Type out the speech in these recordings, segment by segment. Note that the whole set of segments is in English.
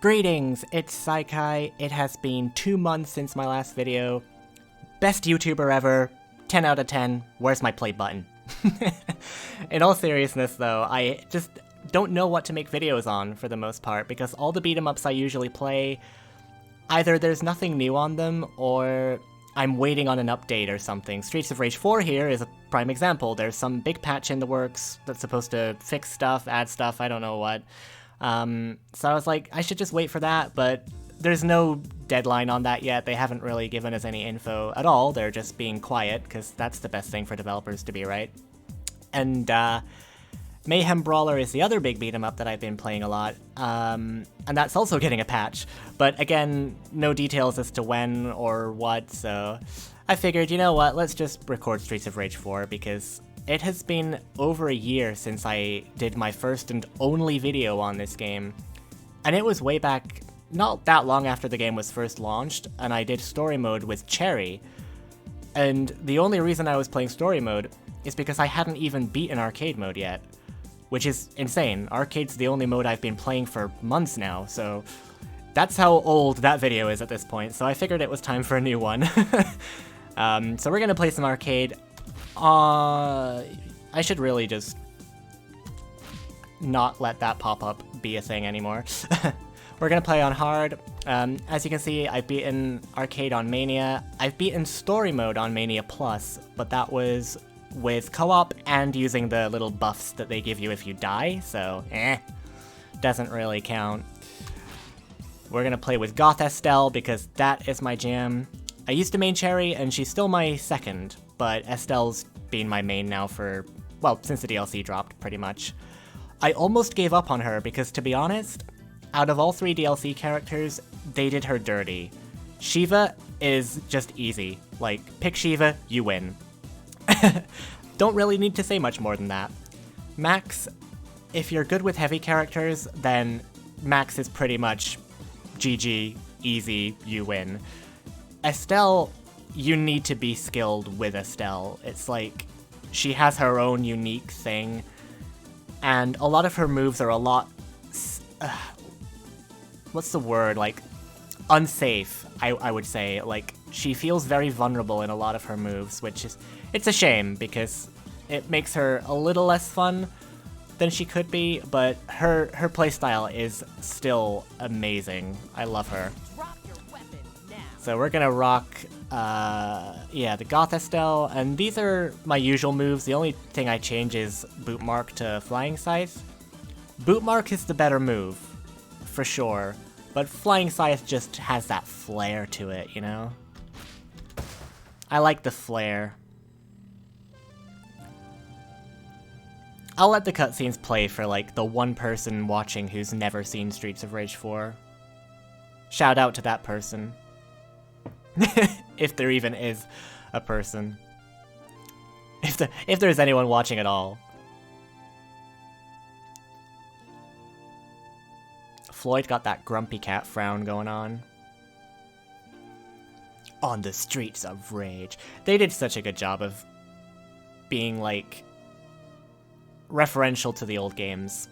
Greetings, it's Saikai. It has been 2 months since my last video. Best YouTuber ever, 10 out of 10, where's my play button? In all seriousness though, I just don't know what to make videos on for the most part, because all the beat-em-ups I usually play, either there's nothing new on them, or I'm waiting on an update or something. Streets of Rage 4 here is a prime example. There's some big patch in the works that's supposed to fix stuff, add stuff, I don't know what. So I was like, I should just wait for that, but there's no deadline on that yet. They haven't really given us any info at all. They're just being quiet, because that's the best thing for developers to be, right? And Mayhem Brawler is the other big beat-em-up that I've been playing a lot, and that's also getting a patch. But again, no details as to when or what, so I figured, you know what, let's just record Streets of Rage 4, because it has been over a year since I did my first and only video on this game, and it was way back not that long after the game was first launched, and I did story mode with Cherry. And the only reason I was playing story mode is because I hadn't even beaten arcade mode yet, which is insane. Arcade's the only mode I've been playing for months now, so that's how old that video is at this point, so I figured it was time for a new one. So we're gonna play some arcade. I should really just not let that pop-up be a thing anymore. We're gonna play on hard. As you can see, I've beaten arcade on Mania. I've beaten story mode on Mania Plus, but that was with co-op and using the little buffs that they give you if you die, so doesn't really count. We're gonna play with Goth Estel because that is my jam. I used to main Cherry, and she's still my second, but Estel's been my main now for, well, since the DLC dropped, pretty much. I almost gave up on her because, to be honest, out of all 3 DLC characters, they did her dirty. Shiva is just easy. Like, pick Shiva, you win. Don't really need to say much more than that. Max, if you're good with heavy characters, then Max is pretty much GG, easy, you win. Estel, you need to be skilled with Estel. It's like, she has her own unique thing, and a lot of her moves are a lot, what's the word, like, unsafe, I would say. Like, she feels very vulnerable in a lot of her moves, which is, it's a shame, because it makes her a little less fun than she could be, but her playstyle is still amazing. I love her. So we're gonna rock, the Goth Estel, and these are my usual moves. The only thing I change is Boot Mark to Flying Scythe. Boot Mark is the better move, for sure, but Flying Scythe just has that flair to it, you know? I like the flair. I'll let the cutscenes play for, like, the one person watching who's never seen Streets of Rage 4. Shout out to that person. If there even is a person. If there's anyone watching at all. Floyd got that grumpy cat frown going on. On the Streets of Rage. They did such a good job of being, like, referential to the old games.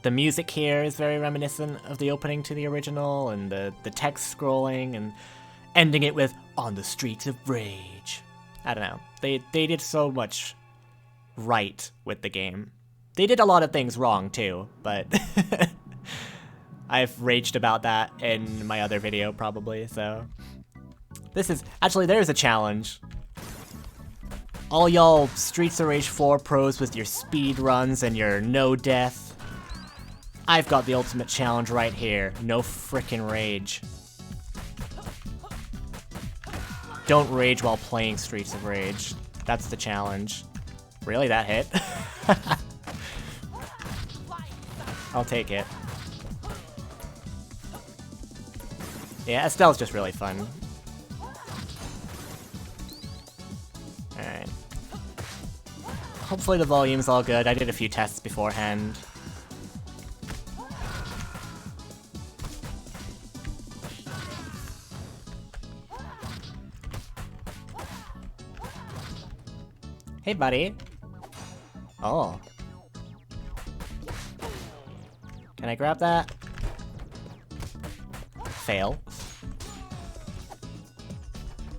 The music here is very reminiscent of the opening to the original, and the text scrolling, and ending it with, on the Streets of Rage. I don't know. They did so much right with the game. They did a lot of things wrong, too, but I've raged about that in my other video, probably, so. This is, actually, there's a challenge. All y'all Streets of Rage 4 pros with your speed runs and your no death. I've got the ultimate challenge right here. No frickin' rage. Don't rage while playing Streets of Rage. That's the challenge. Really, that hit? I'll take it. Yeah, Estel's just really fun. Alright. Hopefully the volume's all good. I did a few tests beforehand. Hey, buddy. Oh. Can I grab that? Fail.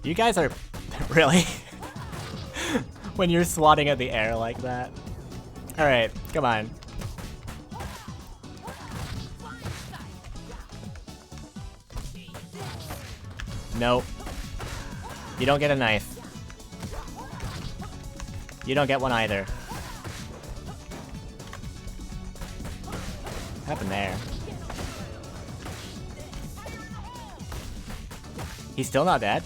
You guys are... really? When you're swatting at the air like that. Alright, come on. Nope. You don't get a knife. You don't get one either. What happened there? He's still not dead?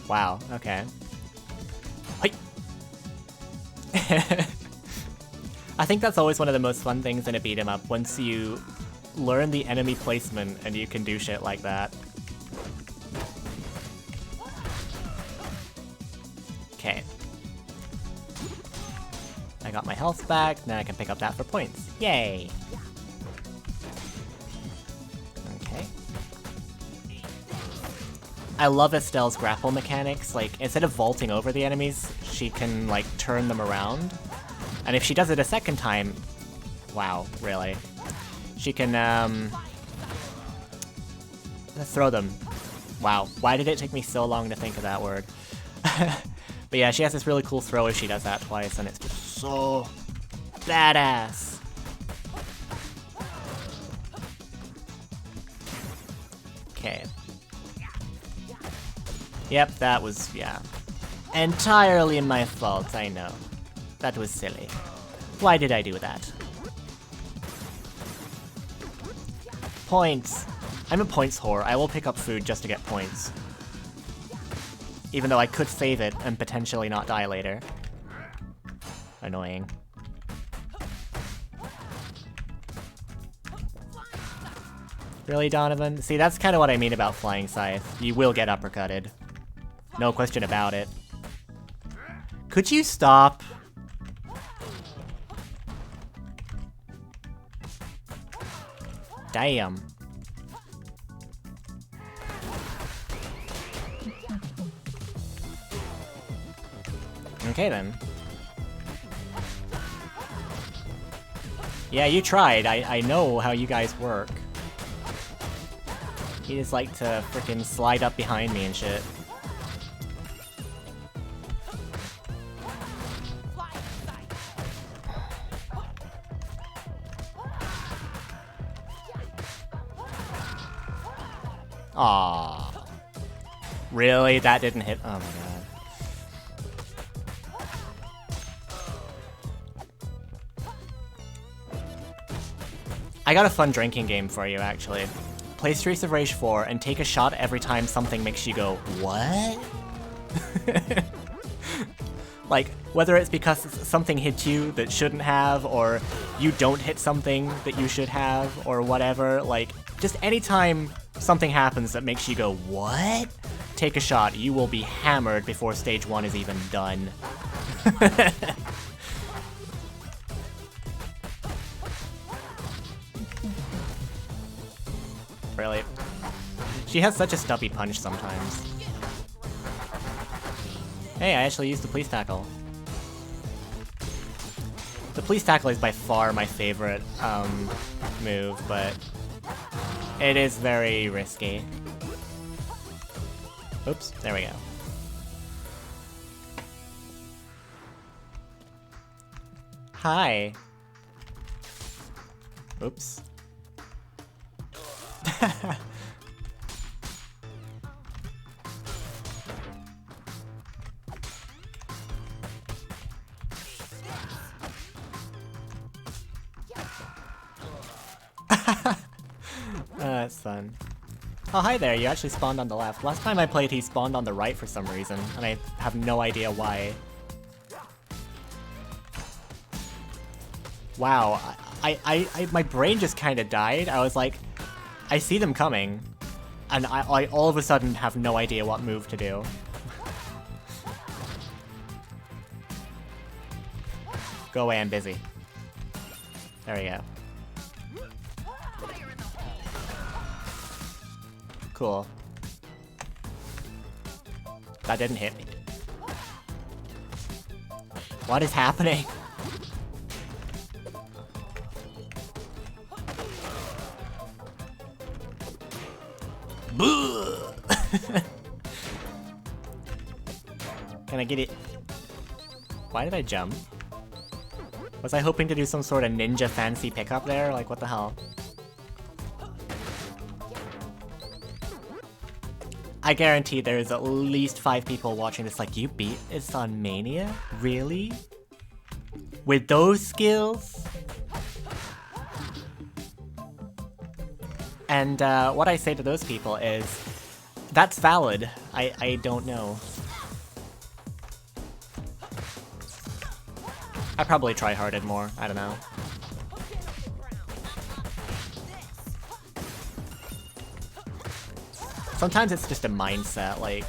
Wow, okay. Hi. I think that's always one of the most fun things in a beat 'em up, once you learn the enemy placement and you can do shit like that. Okay. I got my health back, now I can pick up that for points. Yay! Okay. I love Estel's grapple mechanics. Like, instead of vaulting over the enemies, she can, like, turn them around. And if she does it a second time... Wow, really? She can, throw them. Wow, why did it take me so long to think of that word? But yeah, she has this really cool throw if she does that twice, and it's just so badass. Okay. Yep, that was, yeah. Entirely my fault, I know. That was silly. Why did I do that? Points! I'm a points whore. I will pick up food just to get points. Even though I could save it and potentially not die later. Annoying. Really, Donovan? See, that's kind of what I mean about Flying Scythe. You will get uppercutted. No question about it. Could you stop? Damn. Okay then. Yeah, you tried. I know how you guys work. You just like to frickin' slide up behind me and shit. Aww. Really? That didn't hit? Oh my god. I got a fun drinking game for you, actually. Play Streets of Rage 4 and take a shot every time something makes you go, what? Like, whether it's because something hit you that shouldn't have, or you don't hit something that you should have, or whatever, like, just anytime something happens that makes you go, what? Take a shot. You will be hammered before stage 1 is even done. Really? She has such a stubby punch sometimes. Hey, I actually used the police tackle. The police tackle is by far my favorite move, but it is very risky. Oops, there we go. Hi. Oops. That's fun. Oh, hi there, you actually spawned on the left. Last time I played, he spawned on the right for some reason, and I have no idea why. Wow, my brain just kind of died. I was like, I see them coming, and I all of a sudden have no idea what move to do. Go away, I'm busy. There we go. Cool. That didn't hit me. What is happening? Can I get it? Why did I jump? Was I hoping to do some sort of ninja fancy pickup there? Like, what the hell? I guarantee there's at least 5 people watching this like, you beat Isan Mania? Really? With those skills? And what I say to those people is, that's valid. I don't know. I probably try-harded more, I don't know. Sometimes it's just a mindset, like,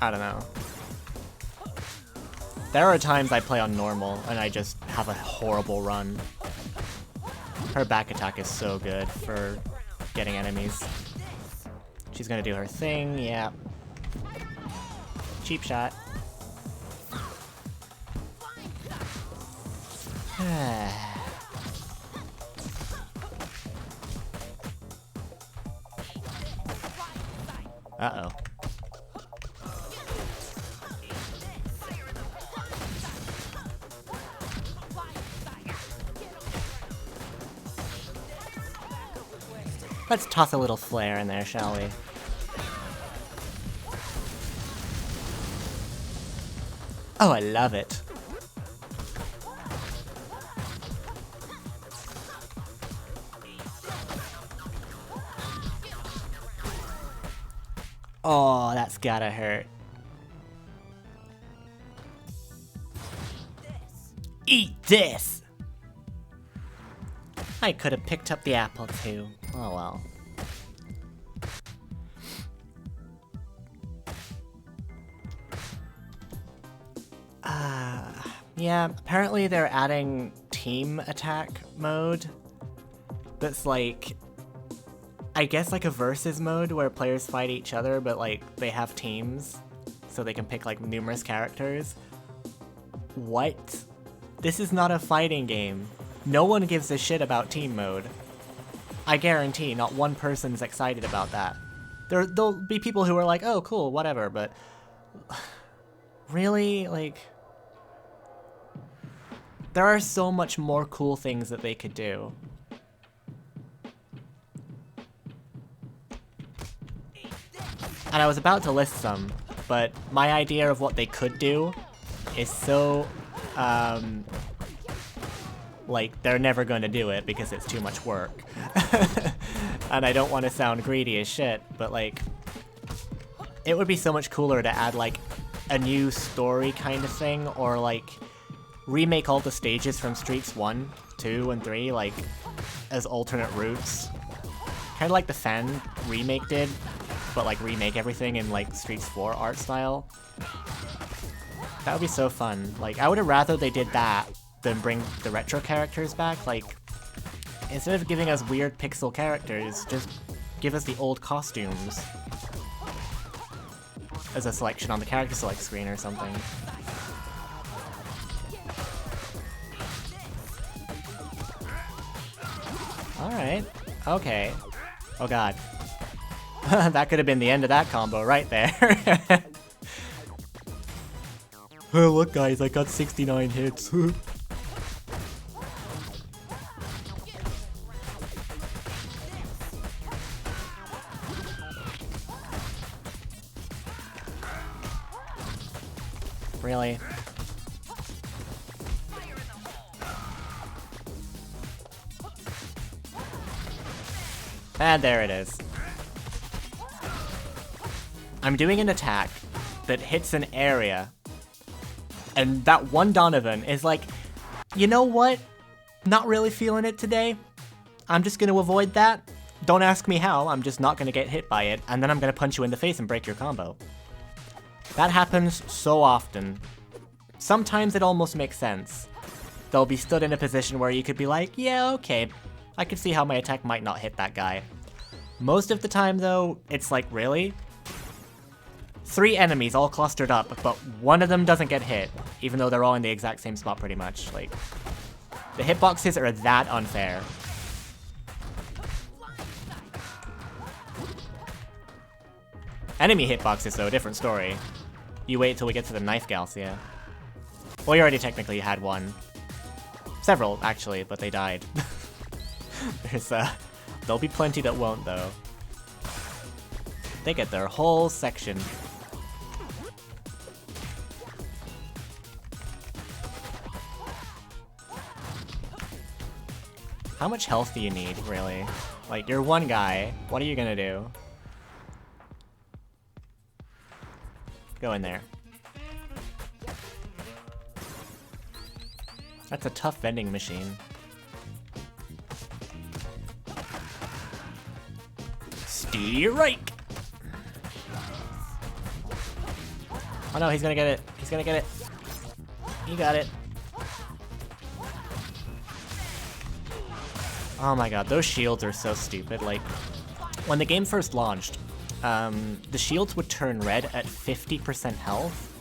I don't know. There are times I play on normal and I just have a horrible run. Her back attack is so good for getting enemies. She's gonna do her thing, yeah. Cheap shot. Uh-oh. Let's toss a little flare in there, shall we? Oh, I love it. Oh, that's gotta hurt. Eat this! I could have picked up the apple too. Oh well. Yeah, apparently they're adding team attack mode. That's like, I guess like a versus mode where players fight each other, but like they have teams, so they can pick like numerous characters. What? This is not a fighting game. No one gives a shit about team mode. I guarantee not one person's excited about that. There'll be people who are like, oh cool, whatever, but really, like, there are so much more cool things that they could do. And I was about to list some, but my idea of what they could do is so, like, they're never going to do it because it's too much work. And I don't want to sound greedy as shit, but like, it would be so much cooler to add like a new story kind of thing, or like remake all the stages from Streets 1, 2, and 3, like, as alternate routes. Kind of like the Fan remake did, but like remake everything in like Streets 4 art style. That would be so fun. Like, I would have rather they did that than bring the retro characters back. Like, instead of giving us weird pixel characters, just give us the old costumes as a selection on the character select screen or something. Alright. Okay. Oh god. That could have been the end of that combo right there. Oh, look guys, I got 69 hits. Really? And there it is. I'm doing an attack that hits an area, and that one Donovan is like, you know what? Not really feeling it today. I'm just gonna avoid that. Don't ask me how, I'm just not gonna get hit by it, and then I'm gonna punch you in the face and break your combo. That happens so often. Sometimes it almost makes sense. They'll be stood in a position where you could be like, yeah, okay, I could see how my attack might not hit that guy. Most of the time though, it's like, really? 3 enemies all clustered up, but one of them doesn't get hit, even though they're all in the exact same spot pretty much. Like, the hitboxes are that unfair. Enemy hitboxes, though, different story. You wait till we get to the knife gals, yeah. Well, you already technically had one. Several, actually, but they died. There'll be plenty that won't, though. They get their whole section. How much health do you need, really? Like, you're one guy. What are you gonna do? Go in there. That's a tough vending machine. Strike! Oh no, he's gonna get it. He's gonna get it. He got it. Oh my god, those shields are so stupid. Like, when the game first launched, the shields would turn red at 50% health,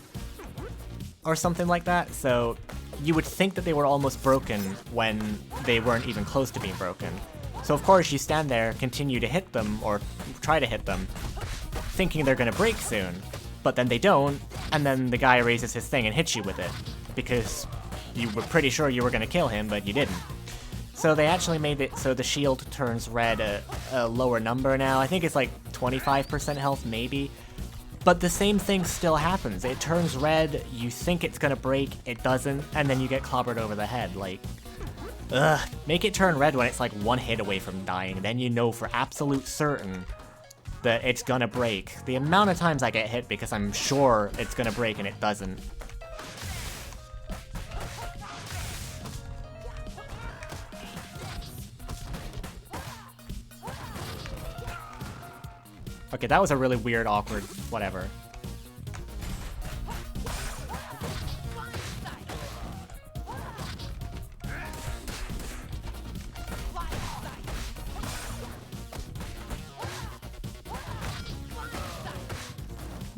or something like that, so you would think that they were almost broken when they weren't even close to being broken. So of course you stand there, continue to hit them, or try to hit them, thinking they're gonna break soon, but then they don't, and then the guy raises his thing and hits you with it, because you were pretty sure you were gonna kill him, but you didn't. So they actually made it so the shield turns red a lower number now. I think it's like 25% health, maybe. But the same thing still happens. It turns red, you think it's gonna break, it doesn't, and then you get clobbered over the head. Like, ugh. Make it turn red when it's like one hit away from dying. Then you know for absolute certain that it's gonna break. The amount of times I get hit because I'm sure it's gonna break and it doesn't. Okay, that was a really weird, awkward, whatever.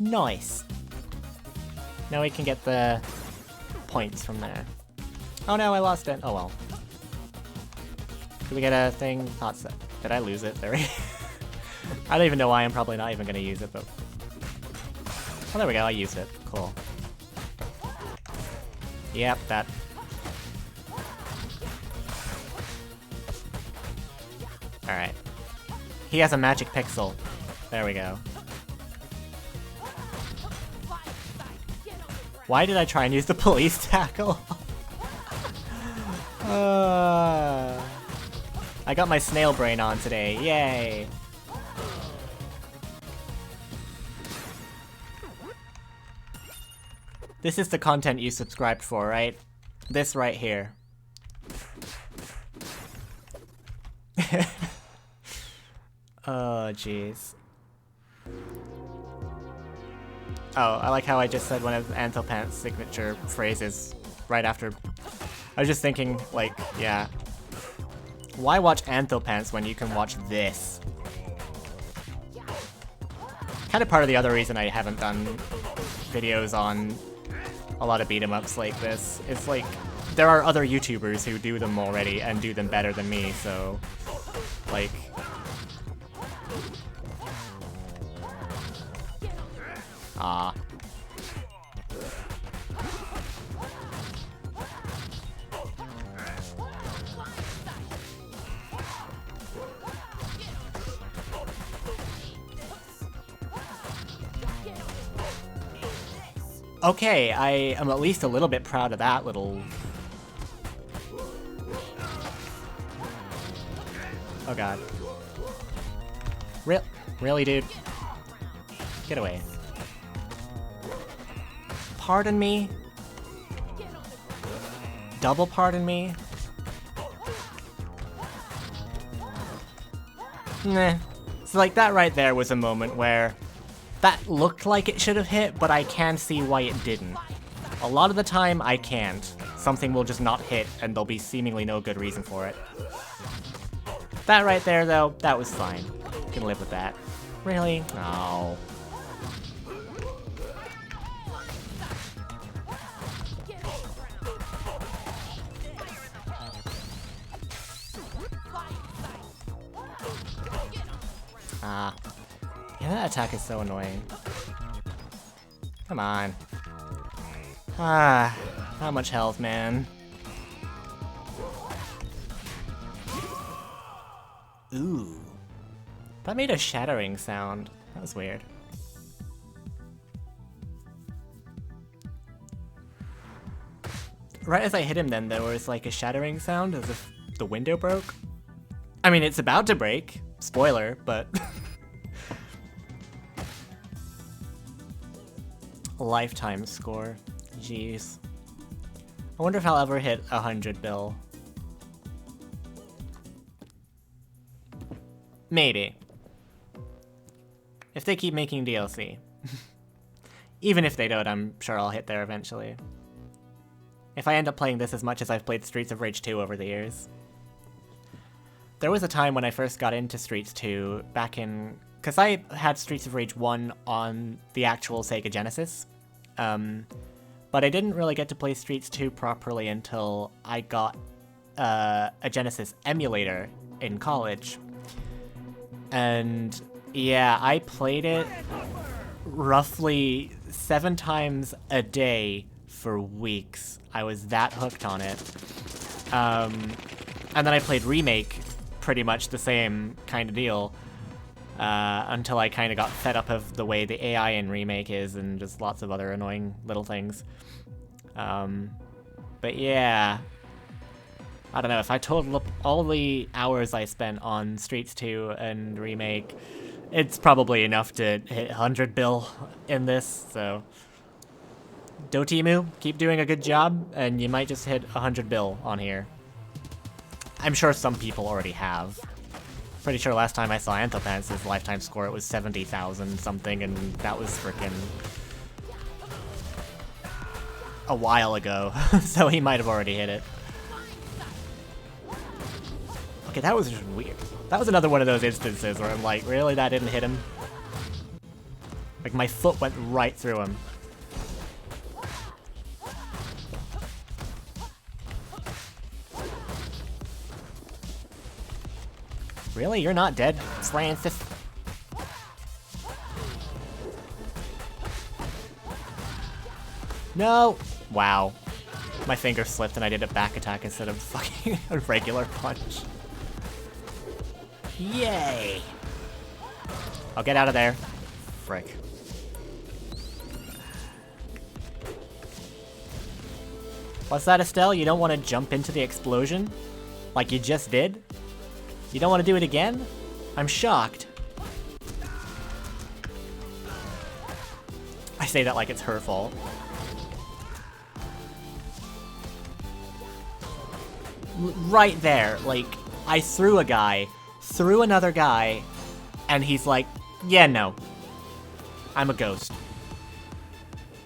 Nice. Now we can get the points from there. Oh no, I lost it. Oh well. Did we get a thing? Not set. Did I lose it? There we I don't even know why. I'm probably not even gonna use it, but... Oh, there we go. I used it. Cool. Yep, that. Alright. He has a magic pixel. There we go. Why did I try and use the police tackle? I got my snail brain on today. Yay! This is the content you subscribed for, right? This right here. Oh, jeez. Oh, I like how I just said one of Anthopant's signature phrases right after. I was just thinking, like, yeah. Why watch Anthopants when you can watch this? Kind of part of the other reason I haven't done videos on a lot of beat-em-ups like this. It's like, there are other YouTubers who do them already and do them better than me, so, like... Ah. Okay, I am at least a little bit proud of that little... Oh god. Really, dude? Get away. Pardon me? Double pardon me? Nah. So like that right there was a moment where that looked like it should have hit, but I can see why it didn't. A lot of the time, I can't. Something will just not hit, and there'll be seemingly no good reason for it. That right there, though, that was fine. Can live with that. Really? No. Yeah, that attack is so annoying. Come on. Ah, not much health, man. Ooh. That made a shattering sound. That was weird. Right as I hit him then, there was like a shattering sound as if the window broke. I mean, it's about to break. Spoiler, but... Lifetime score. Jeez. I wonder if I'll ever hit 100 bill. Maybe. If they keep making DLC. Even if they don't, I'm sure I'll hit there eventually. If I end up playing this as much as I've played Streets of Rage 2 over the years. There was a time when I first got into Streets 2, back in... Because I had Streets of Rage 1 on the actual Sega Genesis. But I didn't really get to play Streets 2 properly until I got a Genesis emulator in college. And yeah, I played it roughly 7 times a day for weeks. I was that hooked on it. And then I played Remake, pretty much the same kind of deal, until I kind of got fed up of the way the AI in Remake is and just lots of other annoying little things. But yeah, I don't know, if I total up all the hours I spent on Streets 2 and Remake, it's probably enough to hit 100 bill in this, so... Dotemu, keep doing a good job, and you might just hit 100 bill on here. I'm sure some people already have. Pretty sure last time I saw Anthopants' lifetime score, it was 70,000 something, and that was frickin' a while ago, so he might have already hit it. Okay, that was just weird. That was another one of those instances where I'm like, really, that didn't hit him? Like, my foot went right through him. Really? You're not dead, Francis? No! Wow. My finger slipped and I did a back attack instead of fucking a regular punch. Yay! I'll get out of there. Frick. What's that, Estel? You don't want to jump into the explosion? Like you just did? You don't want to do it again? I'm shocked. I say that like it's her fault. Right there, like, I threw a guy, threw another guy, and he's like, yeah, no. I'm a ghost.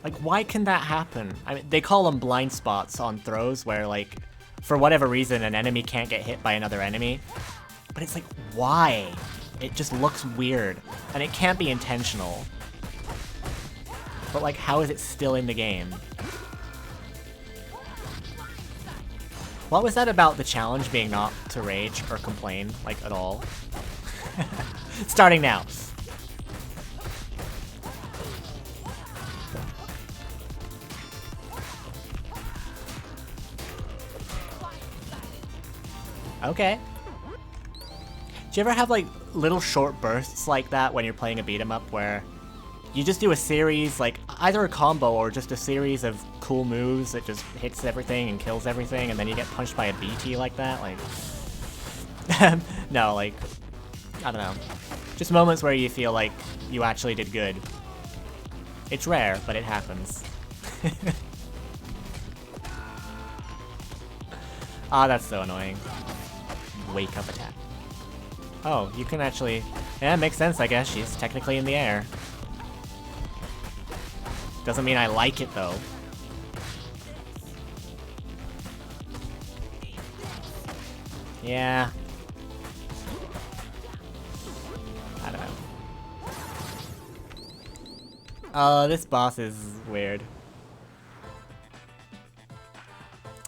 Like, why can that happen? I mean, they call them blind spots on throws where, like, for whatever reason, an enemy can't get hit by another enemy. But it's like, why? It just looks weird, and it can't be intentional. But like, how is it still in the game? What was that about the challenge being not to rage or complain, like, at all? Starting now. Okay. Do you ever have, like, little short bursts like that when you're playing a beat 'em up where you just do a series, like, either a combo or just a series of cool moves that just hits everything and kills everything, and then you get punched by a BT like that? Like, no, like, I don't know. Just moments where you feel like you actually did good. It's rare, but it happens. Ah, that's so annoying. Wake up attack. Oh, you can actually... Yeah, it makes sense, I guess. She's technically in the air. Doesn't mean I like it, though. Yeah. I don't know. Oh, this boss is weird.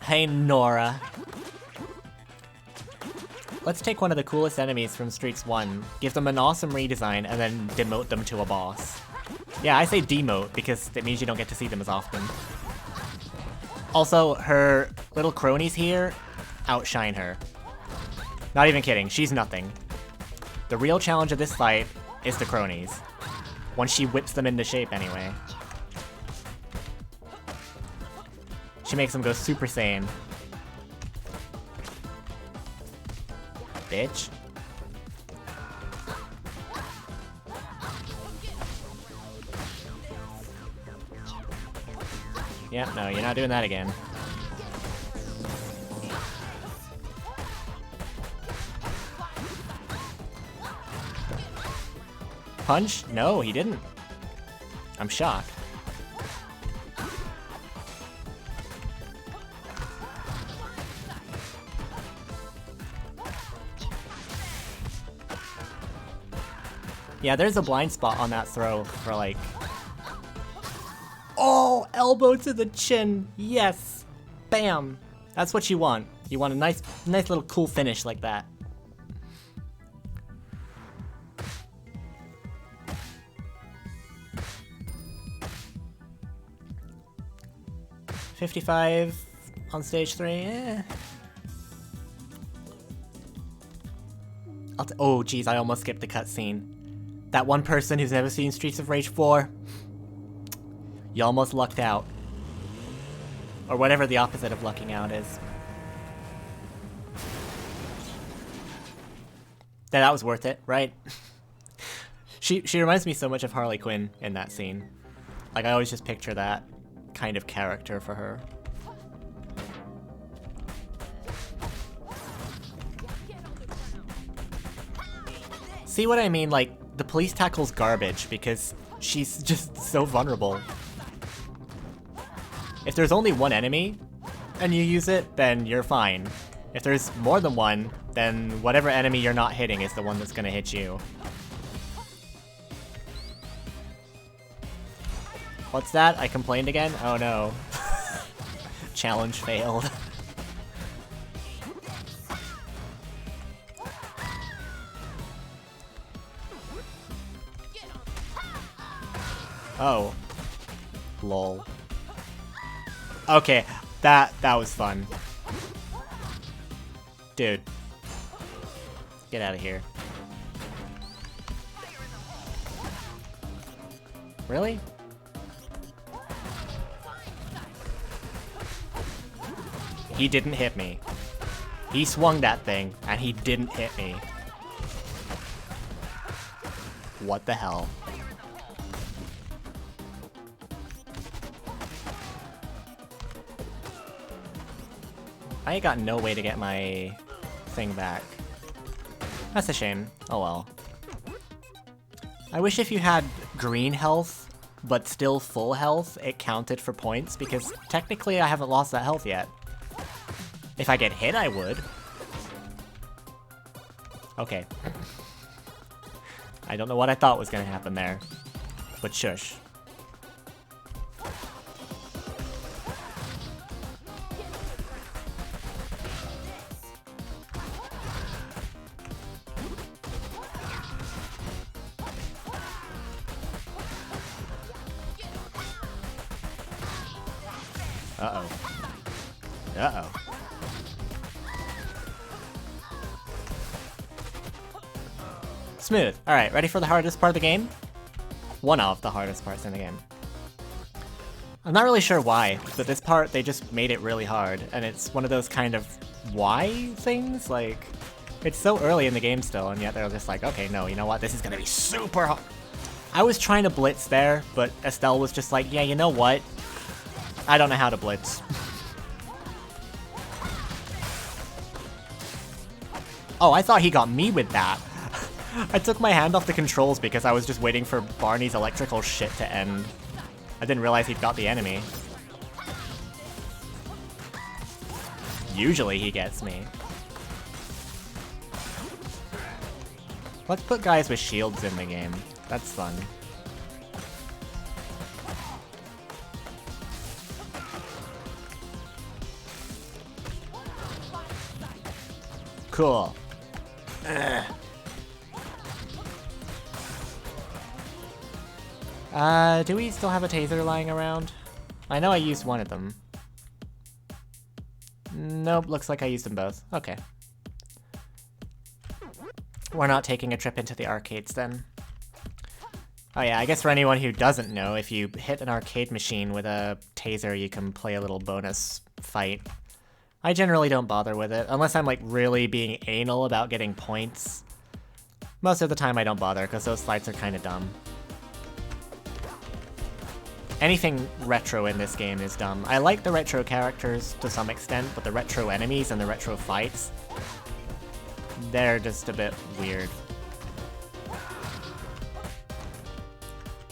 Hey, Nora. let's take one of the coolest enemies from Streets 1, give them an awesome redesign, and then demote them to a boss. Yeah, I say demote because it means you don't get to see them as often. Also, her little cronies here outshine her. Not even kidding, she's nothing. The real challenge of this fight is the cronies. Once she whips them into shape anyway. She makes them go Super Saiyan. Bitch. Yeah, no, you're not doing that again. Punch? No, he didn't. I'm shocked. Yeah, there's a blind spot on that throw for like... Oh, elbow to the chin. Yes. Bam. That's what you want. You want a nice little cool finish like that. $55 on stage 3. Eh. Oh, geez, I almost skipped the cutscene. That one person who's never seen Streets of Rage 4. You almost lucked out. Or whatever the opposite of lucking out is. Yeah, that was worth it, right? She reminds me so much of Harley Quinn in that scene. Like, I always just picture that kind of character for her. See what I mean? Like, the police tackle's garbage because she's just so vulnerable. If there's only one enemy and you use it, then you're fine. If there's more than one, then whatever enemy you're not hitting is the one that's gonna hit you. What's that? I complained again? Oh no. Challenge failed. Oh. Lol. Okay, that was fun. Dude. Get out of here. Really? He didn't hit me. He swung that thing, and he didn't hit me. What the hell? I got no way to get my thing back. That's a shame. Oh well. I wish if you had green health, but still full health, it counted for points, because technically I haven't lost that health yet. If I get hit, I would. Okay. I don't know what I thought was gonna happen there, but shush. Uh-oh. Uh-oh. Smooth. Alright, ready for the hardest part of the game? One of the hardest parts in the game. I'm not really sure why, but this part, they just made it really hard, and it's one of those kind of why things? Like, it's so early in the game still, and yet they're just like, okay, no, you know what, this is gonna be super hard. I was trying to blitz there, but Estel was just like, yeah, you know what? I don't know how to blitz. Oh, I thought he got me with that. I took my hand off the controls because I was just waiting for Barney's electrical shit to end. I didn't realize he'd got the enemy. Usually he gets me. Let's put guys with shields in the game. That's fun. Cool. Do we still have a taser lying around? I know I used one of them. Nope, looks like I used them both. Okay. We're not taking a trip into the arcades then. Oh yeah, I guess for anyone who doesn't know, if you hit an arcade machine with a taser, you can play a little bonus fight. I generally don't bother with it, unless I'm like really being anal about getting points. Most of the time I don't bother, because those fights are kind of dumb. Anything retro in this game is dumb. I like the retro characters to some extent, but the retro enemies and the retro fights, they're just a bit weird.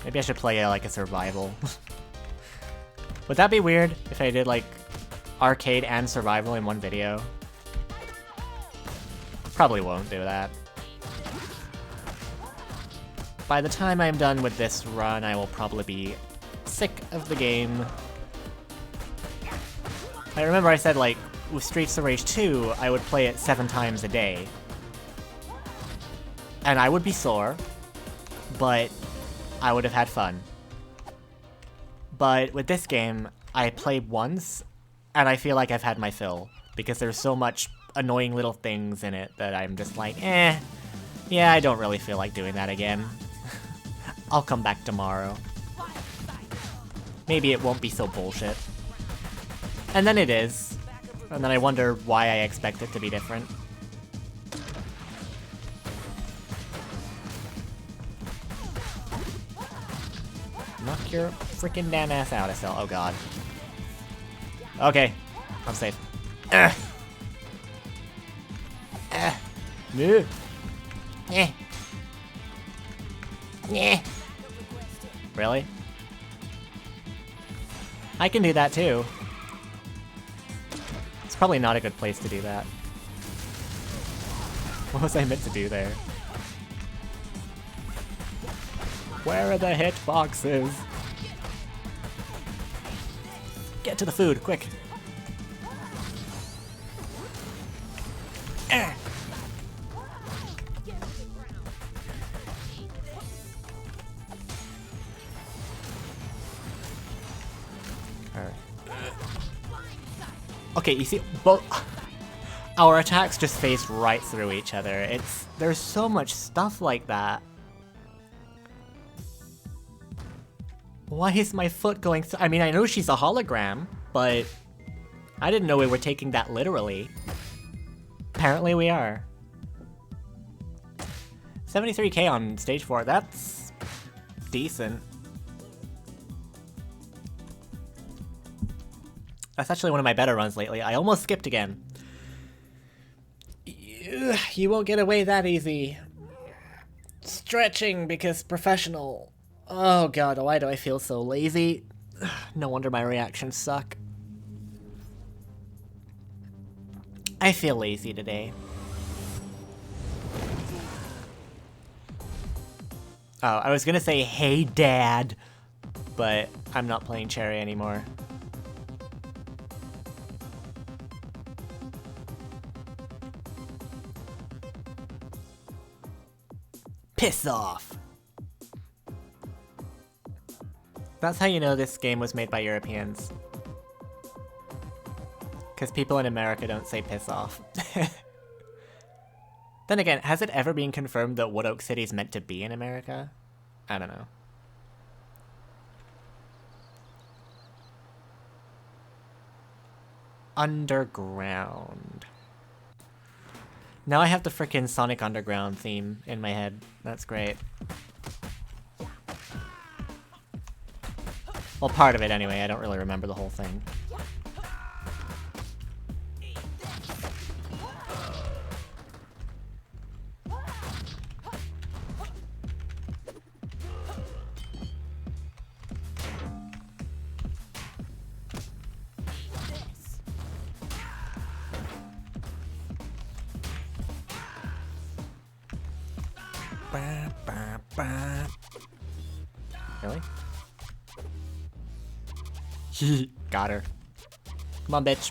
Maybe I should play like a survival. Would that be weird if I did like arcade and survival in one video? Probably won't do that. By the time I'm done with this run, I will probably be sick of the game. I remember I said like with Streets of Rage 2, I would play it 7 times a day. And I would be sore, but I would have had fun. But with this game, I played once, and I feel like I've had my fill, because there's so much annoying little things in it that I'm just like, yeah, I don't really feel like doing that again. I'll come back tomorrow. Maybe it won't be so bullshit. And then it is. And then I wonder why I expect it to be different. Knock your freaking damn ass out, Estel. Oh god. Okay. I'm safe. Move. Really? I can do that too. It's probably not a good place to do that. What was I meant to do there? Where are the hitboxes? Get to the food, quick. Okay, you see, both our attacks just phase right through each other. There's so much stuff like that. Why is my foot going I mean, I know she's a hologram, but I didn't know we were taking that literally. Apparently we are. 73k on stage 4, that's decent. That's actually one of my better runs lately. I almost skipped again. You won't get away that easy. Stretching because professional. Oh god, why do I feel so lazy? No wonder my reactions suck. I feel lazy today. Oh, I was gonna say, hey dad, but I'm not playing Cherry anymore. Piss off! That's how you know this game was made by Europeans. Because people in America don't say piss off. Then again, has it ever been confirmed that Wood Oak City is meant to be in America? I don't know. Underground. Now I have the frickin' Sonic Underground theme in my head. That's great. Well, part of it anyway. I don't really remember the whole thing. Really? Got her. Come on, bitch.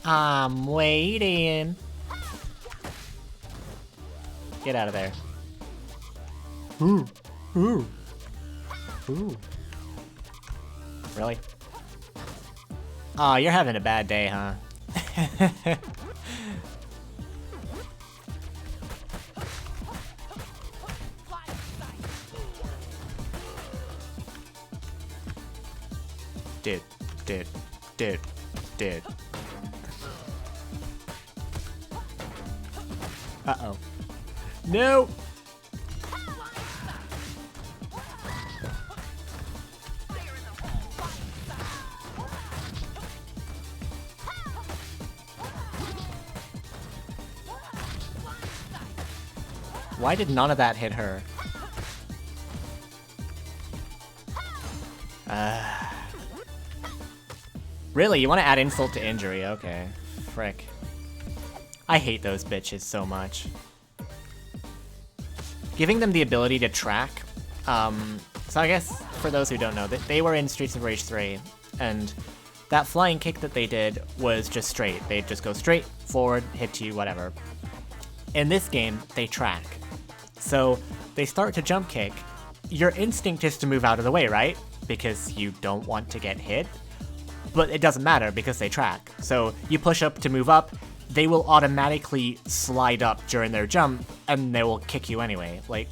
I'm waiting. Get out of there. Ooh. Ooh. Ooh. Really? Oh, you're having a bad day, huh? Dude. Uh-oh. No! Why did none of that hit her? Really? You want to add insult to injury? Okay. Frick. I hate those bitches so much. Giving them the ability to track. So I guess, for those who don't know, that they were in Streets of Rage 3, and that flying kick that they did was just straight. They'd just go straight, forward, hit you, whatever. In this game, they track. So they start to jump kick. Your instinct is to move out of the way, right? Because you don't want to get hit. But it doesn't matter because they track. So you push up to move up, they will automatically slide up during their jump, and they will kick you anyway. Like,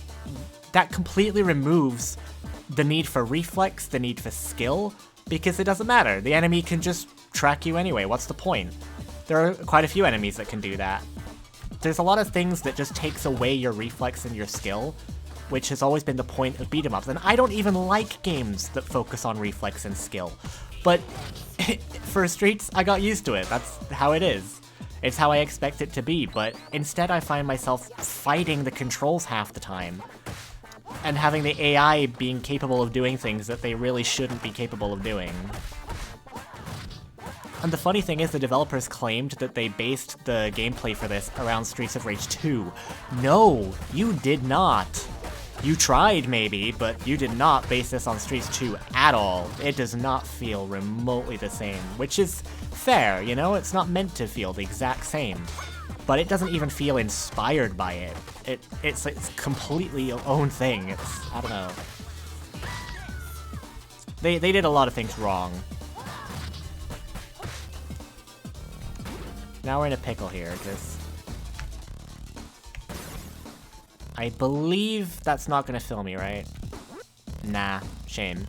that completely removes the need for reflex, the need for skill, because it doesn't matter. The enemy can just track you anyway. What's the point? There are quite a few enemies that can do that. There's a lot of things that just takes away your reflex and your skill, which has always been the point of beat 'em ups. And I don't even like games that focus on reflex and skill. But for Streets, I got used to it. That's how it is. It's how I expect it to be, but instead I find myself fighting the controls half the time. And having the AI being capable of doing things that they really shouldn't be capable of doing. And the funny thing is, the developers claimed that they based the gameplay for this around Streets of Rage 2. No, you did not. You tried, maybe, but you did not base this on Streets 2 at all. It does not feel remotely the same, which is fair, you know? It's not meant to feel the exact same. But it doesn't even feel inspired by it. It's completely its own thing. I don't know. They did a lot of things wrong. Now we're in a pickle here, because I believe that's not gonna fill me, right? Nah, shame.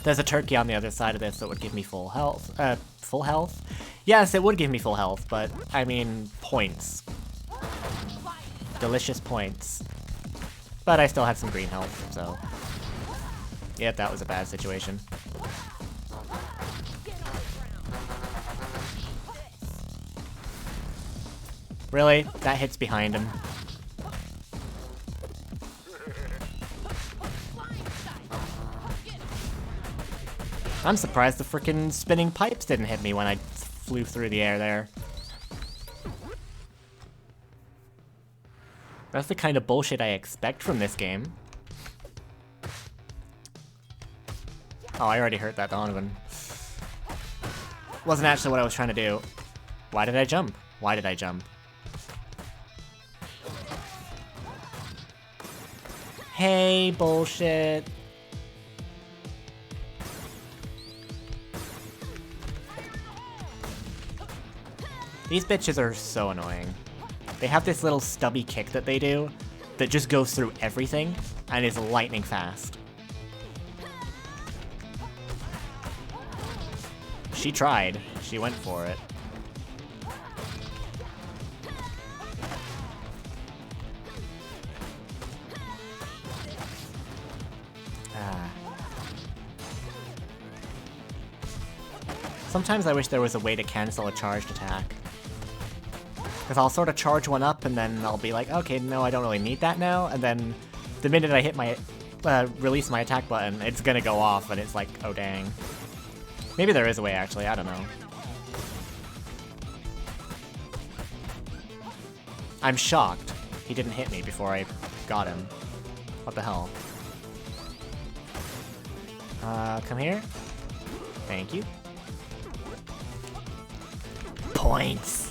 There's a turkey on the other side of this that would give me full health. Full health? Yes, it would give me full health, but I mean, points. Delicious points. But I still had some green health, so. Yep, that was a bad situation. Really? That hits behind him. I'm surprised the frickin' spinning pipes didn't hit me when I flew through the air there. That's the kind of bullshit I expect from this game. Oh, I already hurt that Donovan. Wasn't actually what I was trying to do. Why did I jump? Why did I jump? Hey, bullshit. These bitches are so annoying. They have this little stubby kick that they do that just goes through everything and is lightning fast. She tried. She went for it. Sometimes I wish there was a way to cancel a charged attack. Because I'll sort of charge one up and then I'll be like, okay, no, I don't really need that now. And then the minute I hit my, release my attack button, it's gonna go off and it's like, oh dang. Maybe there is a way actually, I don't know. I'm shocked he didn't hit me before I got him. What the hell? Come here. Thank you. points.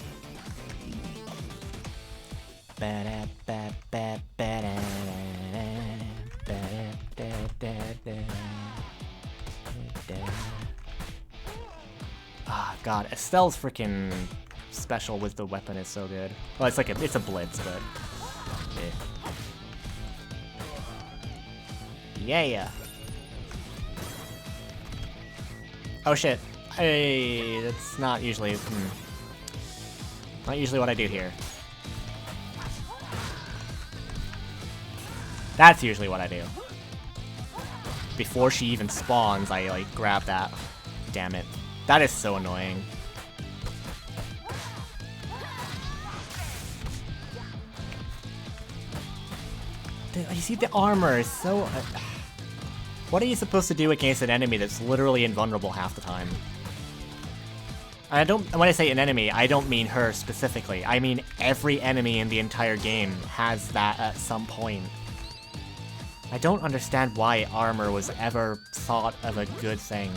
Ah, God, Estel's freaking special with the weapon is so good. Well, it's like it's a blitz, but yeah. Oh shit. Hey, that's not usually not usually what I do here. That's usually what I do. Before she even spawns, I like grab that. Damn it. That is so annoying. You see, the armor is so... What are you supposed to do against an enemy that's literally invulnerable half the time? When I say an enemy, I don't mean her specifically. I mean every enemy in the entire game has that at some point. I don't understand why armor was ever thought of a good thing.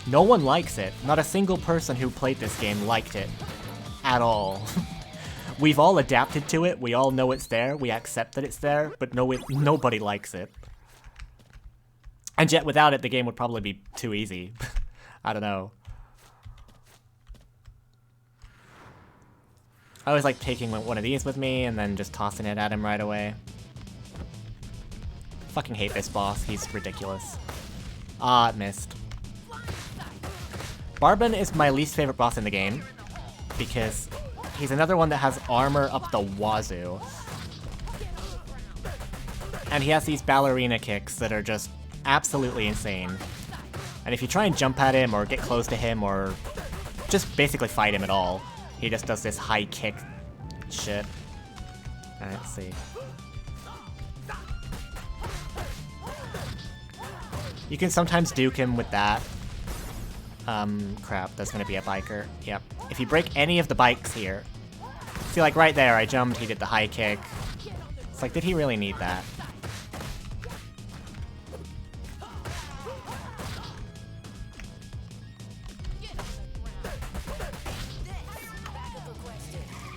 No one likes it. Not a single person who played this game liked it. At all. We've all adapted to it, we all know it's there, we accept that it's there, but nobody likes it. And yet without it, the game would probably be too easy. I don't know. I always like taking one of these with me and then just tossing it at him right away. Fucking hate this boss, he's ridiculous. Ah, it missed. Barbon is my least favorite boss in the game, because he's another one that has armor up the wazoo. And he has these ballerina kicks that are just absolutely insane. And if you try and jump at him or get close to him or just basically fight him at all, he just does this high kick shit. Alright, let's see. You can sometimes duke him with that. Crap, that's gonna be a biker. Yep. If you break any of the bikes here, see, like right there, I jumped, he did the high kick. It's like, did he really need that?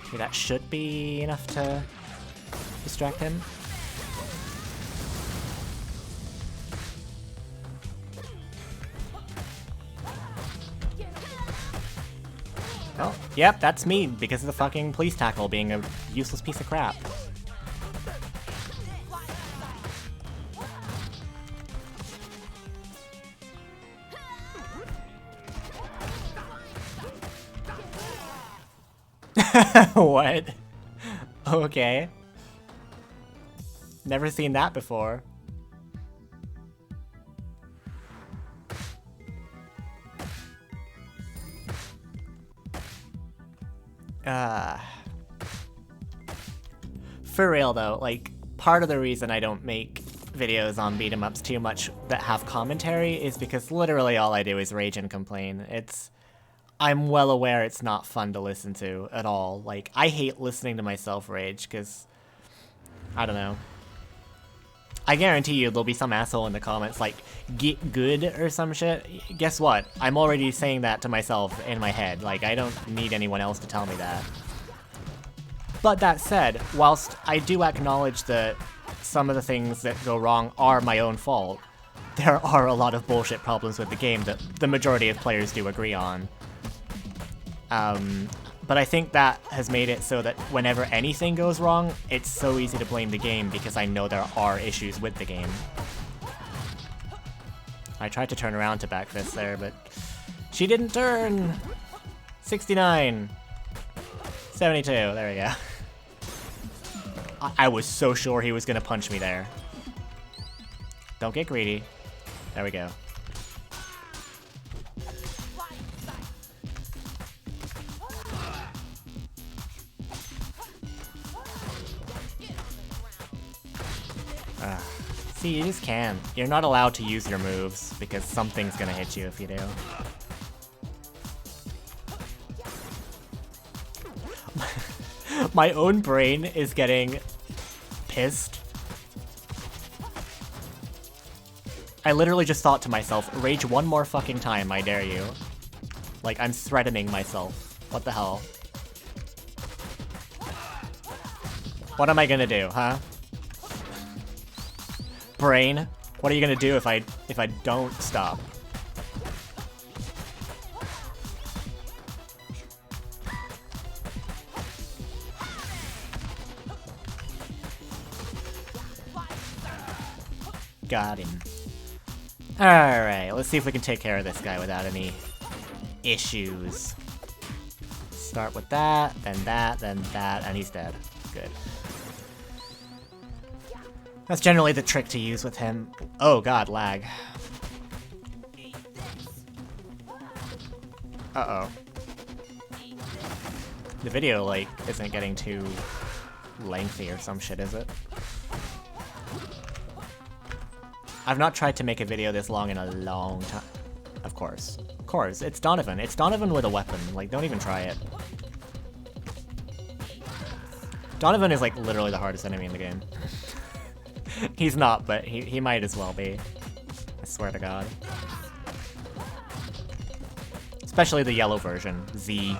Okay, that should be enough to distract him. Oh, yep, that's me, because of the fucking police tackle being a useless piece of crap. What? Okay. Never seen that before. For real though, like, part of the reason I don't make videos on beat-em-ups too much that have commentary is because literally all I do is rage and complain. I'm well aware it's not fun to listen to at all. Like, I hate listening to myself rage, because, I don't know. I guarantee you there'll be some asshole in the comments like, get good or some shit. Guess what? I'm already saying that to myself in my head. Like, I don't need anyone else to tell me that. But that said, whilst I do acknowledge that some of the things that go wrong are my own fault, there are a lot of bullshit problems with the game that the majority of players do agree on. But I think that has made it so that whenever anything goes wrong, it's so easy to blame the game because I know there are issues with the game. I tried to turn around to back fist there, but she didn't turn! 69! 72, there we go. I was so sure he was gonna punch me there. Don't get greedy. There we go. See, you just can't. You're not allowed to use your moves, because something's gonna hit you if you do. My own brain is getting pissed. I literally just thought to myself, rage one more fucking time, I dare you. Like, I'm threatening myself. What the hell? What am I gonna do, huh? Brain, what are you gonna do if I don't stop? Got him. Alright, let's see if we can take care of this guy without any issues. Start with that, then that, and he's dead. Good. That's generally the trick to use with him. Oh god, lag. Uh-oh. The video, like, isn't getting too lengthy or some shit, is it? I've not tried to make a video this long in a long time. Of course. Of course, it's Donovan. It's Donovan with a weapon. Like, don't even try it. Donovan is, like, literally the hardest enemy in the game. He's not, but he might as well be. I swear to God. Especially the yellow version, Z.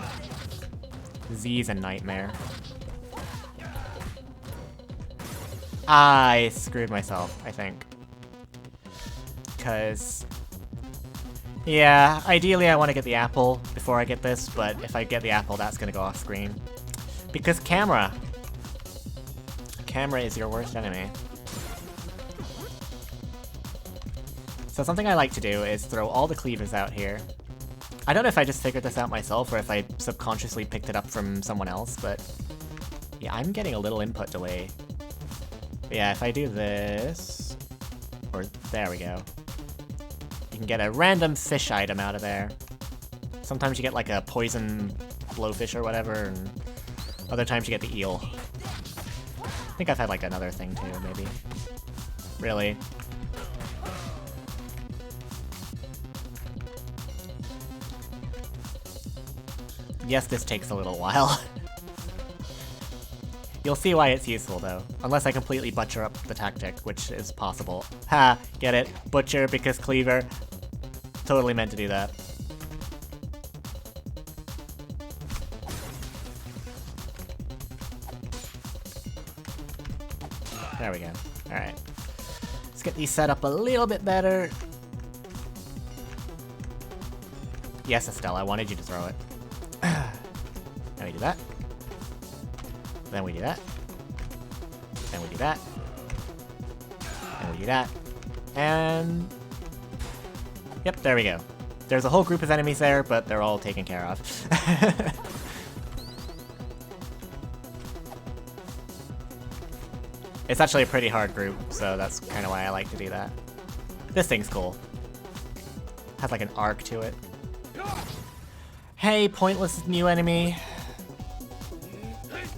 Z's a nightmare. I screwed myself, I think. Because... yeah, ideally I want to get the apple before I get this, but if I get the apple, that's going to go off screen. Because camera. Camera is your worst enemy. So something I like to do is throw all the cleavers out here. I don't know if I just figured this out myself or if I subconsciously picked it up from someone else, but yeah, I'm getting a little input delay. But yeah, if I do this, or there we go. You can get a random fish item out of there. Sometimes you get like a poison blowfish or whatever, and other times you get the eel. I think I've had like another thing too, maybe. Really? Yes, this takes a little while. You'll see why it's useful, though. Unless I completely butcher up the tactic, which is possible. Ha! Get it? Butcher because cleaver. Totally meant to do that. There we go. Alright. Let's get these set up a little bit better. Yes, Estel, I wanted you to throw it. Then we do that. Then we do that. Then we do that. Then we do that. And... yep, there we go. There's a whole group of enemies there, but they're all taken care of. It's actually a pretty hard group, so that's kind of why I like to do that. This thing's cool. Has like an arc to it. Hey, pointless new enemy.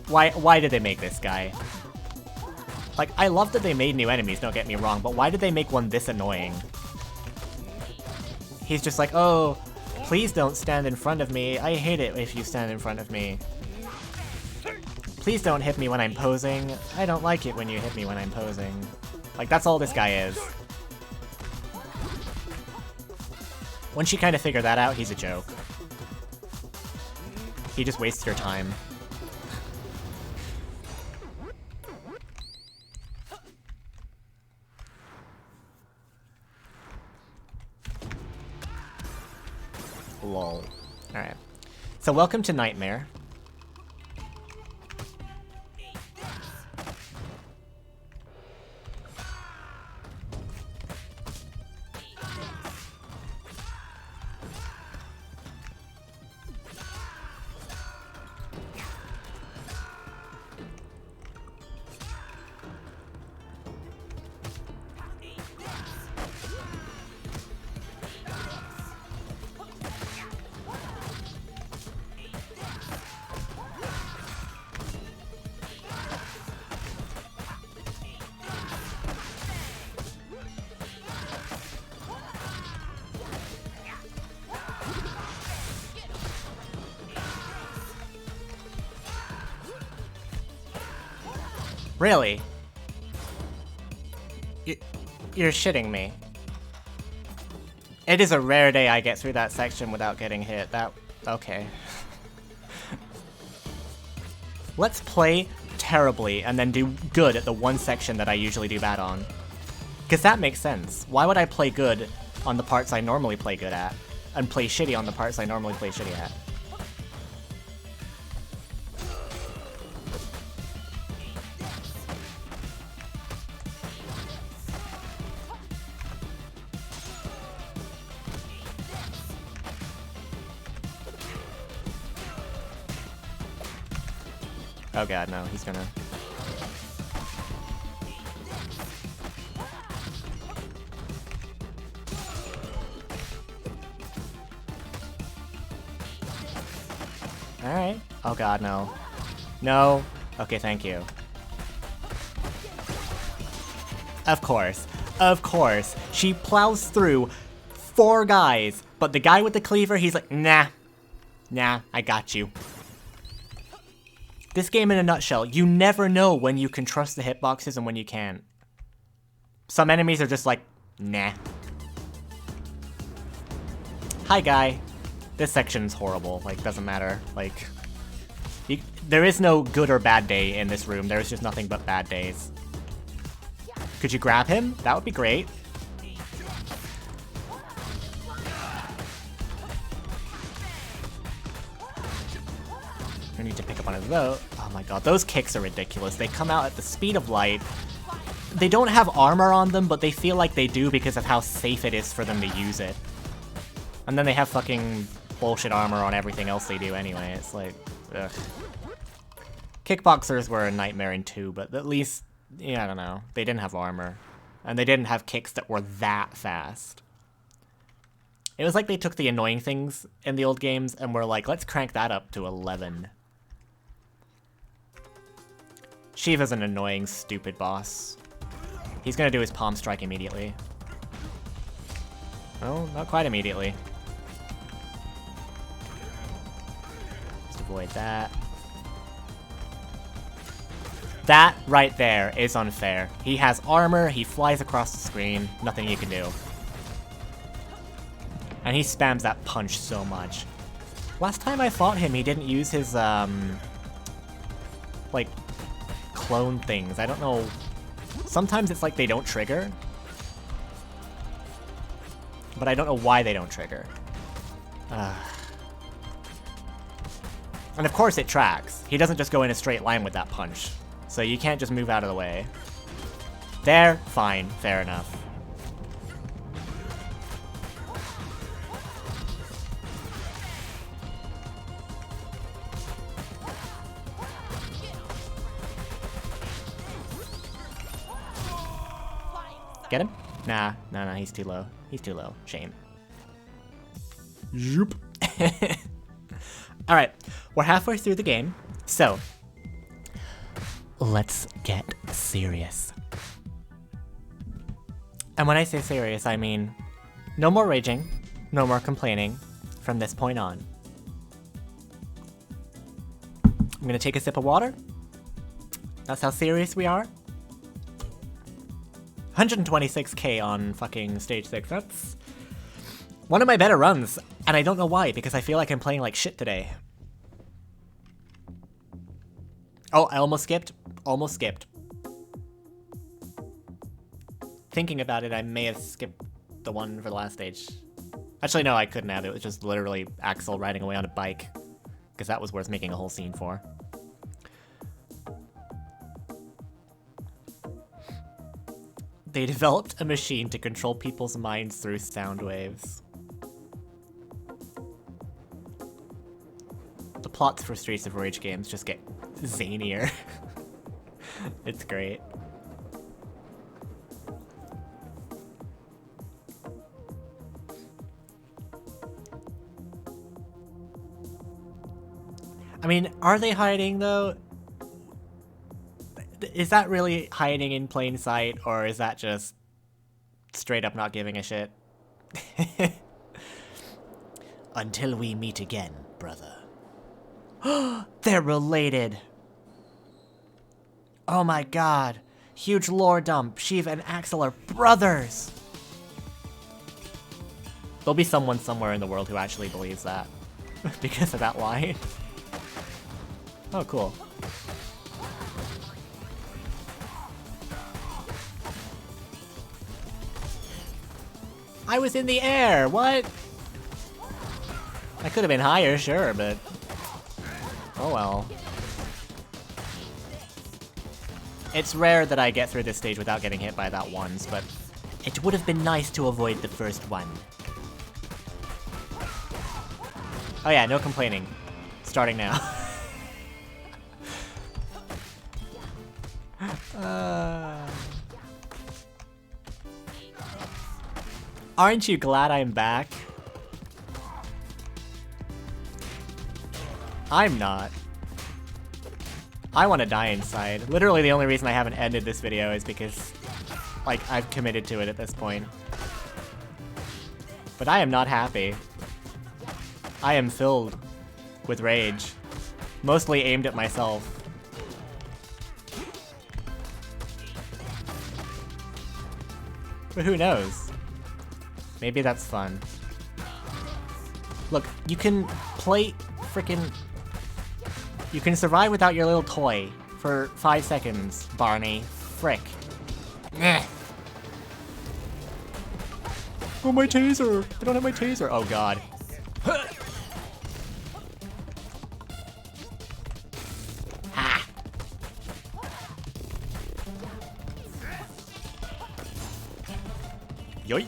Why did they make this guy? Like, I love that they made new enemies, don't get me wrong, but why did they make one this annoying? He's just like, oh, please don't stand in front of me. I hate it if you stand in front of me. Please don't hit me when I'm posing. I don't like it when you hit me when I'm posing. Like, that's all this guy is. Once you kind of figure that out, he's a joke. He just wastes your time. Lol. Alright. So welcome to Nightmare. Really? You're shitting me. It is a rare day I get through that section without getting hit. Okay. Let's play terribly and then do good at the one section that I usually do bad on. Because that makes sense. Why would I play good on the parts I normally play good at, and play shitty on the parts I normally play shitty at? Oh god, no, he's gonna... Alright. Oh god, no. No. Okay, thank you. Of course. Of course. She plows through 4 guys, but the guy with the cleaver, he's like, nah. Nah, I got you. This game in a nutshell, you never know when you can trust the hitboxes and when you can't. Some enemies are just like, nah. Hi, guy. This section's horrible. Like, doesn't matter. Like, there is no good or bad day in this room. There's just nothing but bad days. Could you grab him? That would be great. I need to pick up on his though. Oh my god, those kicks are ridiculous. They come out at the speed of light. They don't have armor on them, but they feel like they do because of how safe it is for them to use it. And then they have fucking bullshit armor on everything else they do anyway. It's like, ugh. Kickboxers were a nightmare in 2, but at least, yeah, I don't know. They didn't have armor. And they didn't have kicks that were that fast. It was like they took the annoying things in the old games and were like, let's crank that up to 11. Shiva's an annoying, stupid boss. He's gonna do his palm strike immediately. Oh, not quite immediately. Just avoid that. That right there is unfair. He has armor, he flies across the screen, nothing you can do. And he spams that punch so much. Last time I fought him, he didn't use his, like, clone things. I don't know. Sometimes it's like they don't trigger. But I don't know why they don't trigger. And of course it tracks. He doesn't just go in a straight line with that punch. So you can't just move out of the way. There, fine, fair enough. Get him? Nah, no, he's too low. He's too low. Shame. Zoop. Alright, we're halfway through the game, so let's get serious. And when I say serious, I mean no more raging, no more complaining from this point on. I'm gonna take a sip of water. That's how serious we are. 126k on fucking stage 6. That's one of my better runs, and I don't know why, because I feel like I'm playing like shit today. Oh, I almost skipped. Almost skipped. Thinking about it, I may have skipped the one for the last stage. Actually, no, I couldn't have. It was just literally Axel riding away on a bike, because that was worth making a whole scene for. They developed a machine to control people's minds through sound waves. The plots for Streets of Rage games just get zanier. It's great. I mean, are they hiding though? Is that really hiding in plain sight, or is that just straight up not giving a shit? Until we meet again, brother. They're related. Oh my god. Huge lore dump. Shiva and Axel are brothers. There'll be someone somewhere in the world who actually believes that. Because of that line. Oh, cool. I was in the air, what? I could have been higher, sure, but... oh well. It's rare that I get through this stage without getting hit by that once, but it would have been nice to avoid the first one. Oh yeah, no complaining. Starting now. Aren't you glad I'm back? I'm not. I want to die inside. Literally the only reason I haven't ended this video is because, like, I've committed to it at this point. But I am not happy. I am filled with rage. Mostly aimed at myself. But who knows? Maybe that's fun. Look, you can play frickin'... you can survive without your little toy for 5 seconds, Barney. Frick. Meh. Oh, my taser! I don't have my taser. Oh, God. Ha! Yoink!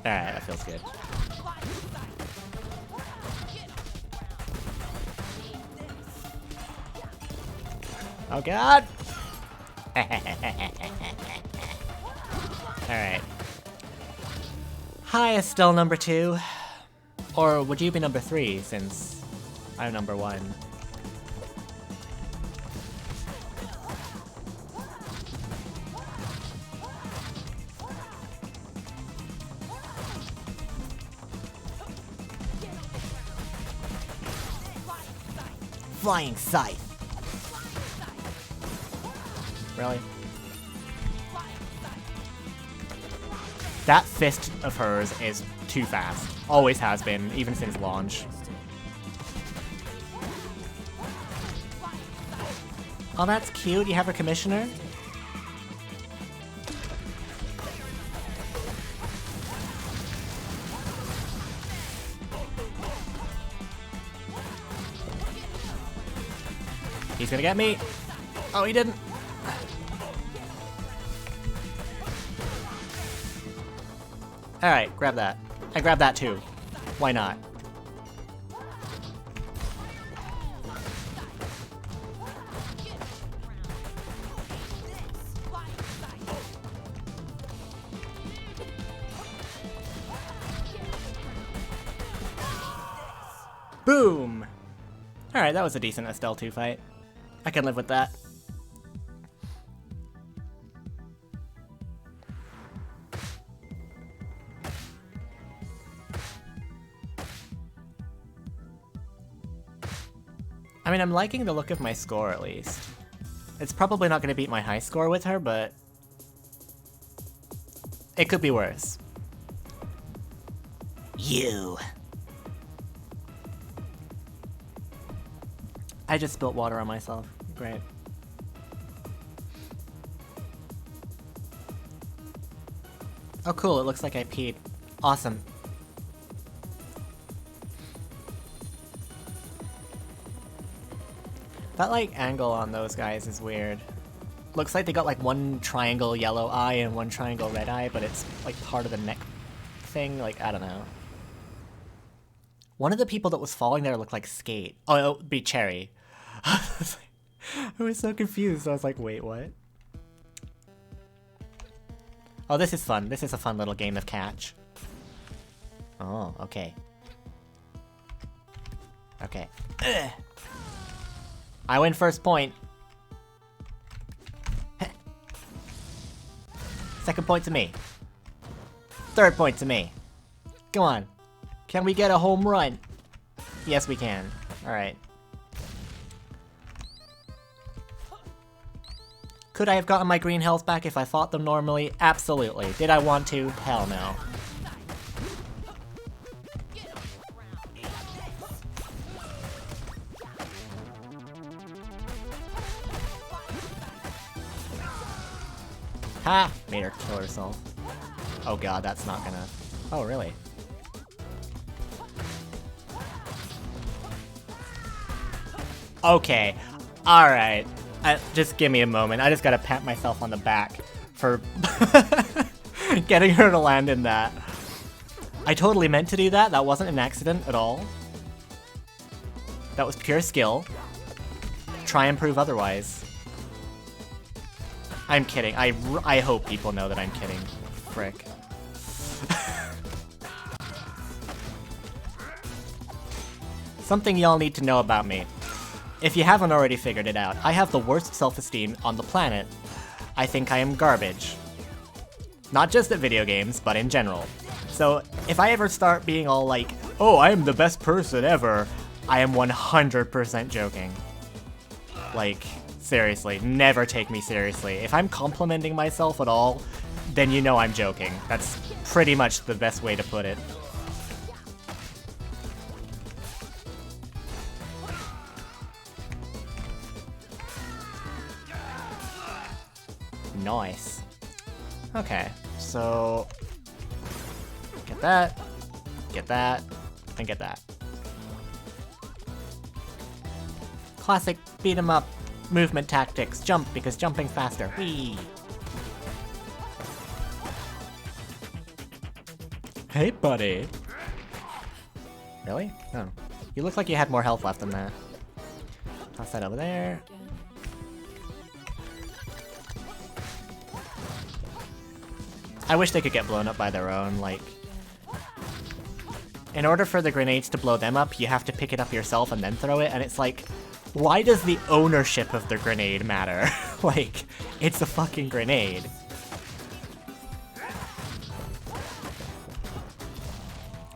Alright, that feels good. Oh God! Alright. Hi, Estel number 2. Or would you be number 3, since I'm number 1? Flying Scythe! Really? That fist of hers is too fast. Always has been, even since launch. Oh, that's cute. You have a commissioner? He's gonna get me. Oh, he didn't. Alright, grab that. I grabbed that too. Why not? Boom! Alright, that was a decent Estel 2 fight. I can live with that. I mean, I'm liking the look of my score, at least. It's probably not going to beat my high score with her, but... it could be worse. You. I just spilt water on myself. Great. Oh cool, it looks like I peed. Awesome. That, like, angle on those guys is weird. Looks like they got, like, one triangle yellow eye and one triangle red eye, but it's, like, part of the neck thing. Like, I don't know. One of the people that was falling there looked like Skate. Oh, it would be Cherry. I was so confused. I was like, wait, what? Oh, this is fun. This is a fun little game of catch. Oh, okay. Okay. Ugh. I win first point. Second point to me. Third point to me. Come on. Can we get a home run? Yes, we can. Alright. Could I have gotten my green health back if I fought them normally? Absolutely. Did I want to? Hell no. Ha! Made her kill herself. Oh god, that's not gonna... Oh, really? Okay. Alright. Just give me a moment. I just gotta pat myself on the back for getting her to land in that. I totally meant to do that. That wasn't an accident at all. That was pure skill. Try and prove otherwise. I'm kidding. I hope people know that I'm kidding. Frick. Something y'all need to know about me. If you haven't already figured it out, I have the worst self-esteem on the planet. I think I am garbage. Not just at video games, but in general. So, if I ever start being all like, oh, I am the best person ever, I am 100% joking. Like, seriously, never take me seriously. If I'm complimenting myself at all, then you know I'm joking. That's pretty much the best way to put it. Nice. Okay, so... Get that, and get that. Classic beat 'em up movement tactics. Jump, because jumping's faster. Whee! Hey, buddy. Really? Oh. You look like you had more health left than that. Toss that over there. I wish they could get blown up by their own, like... In order for the grenades to blow them up, you have to pick it up yourself and then throw it, and it's like... Why does the ownership of the grenade matter? Like, it's a fucking grenade.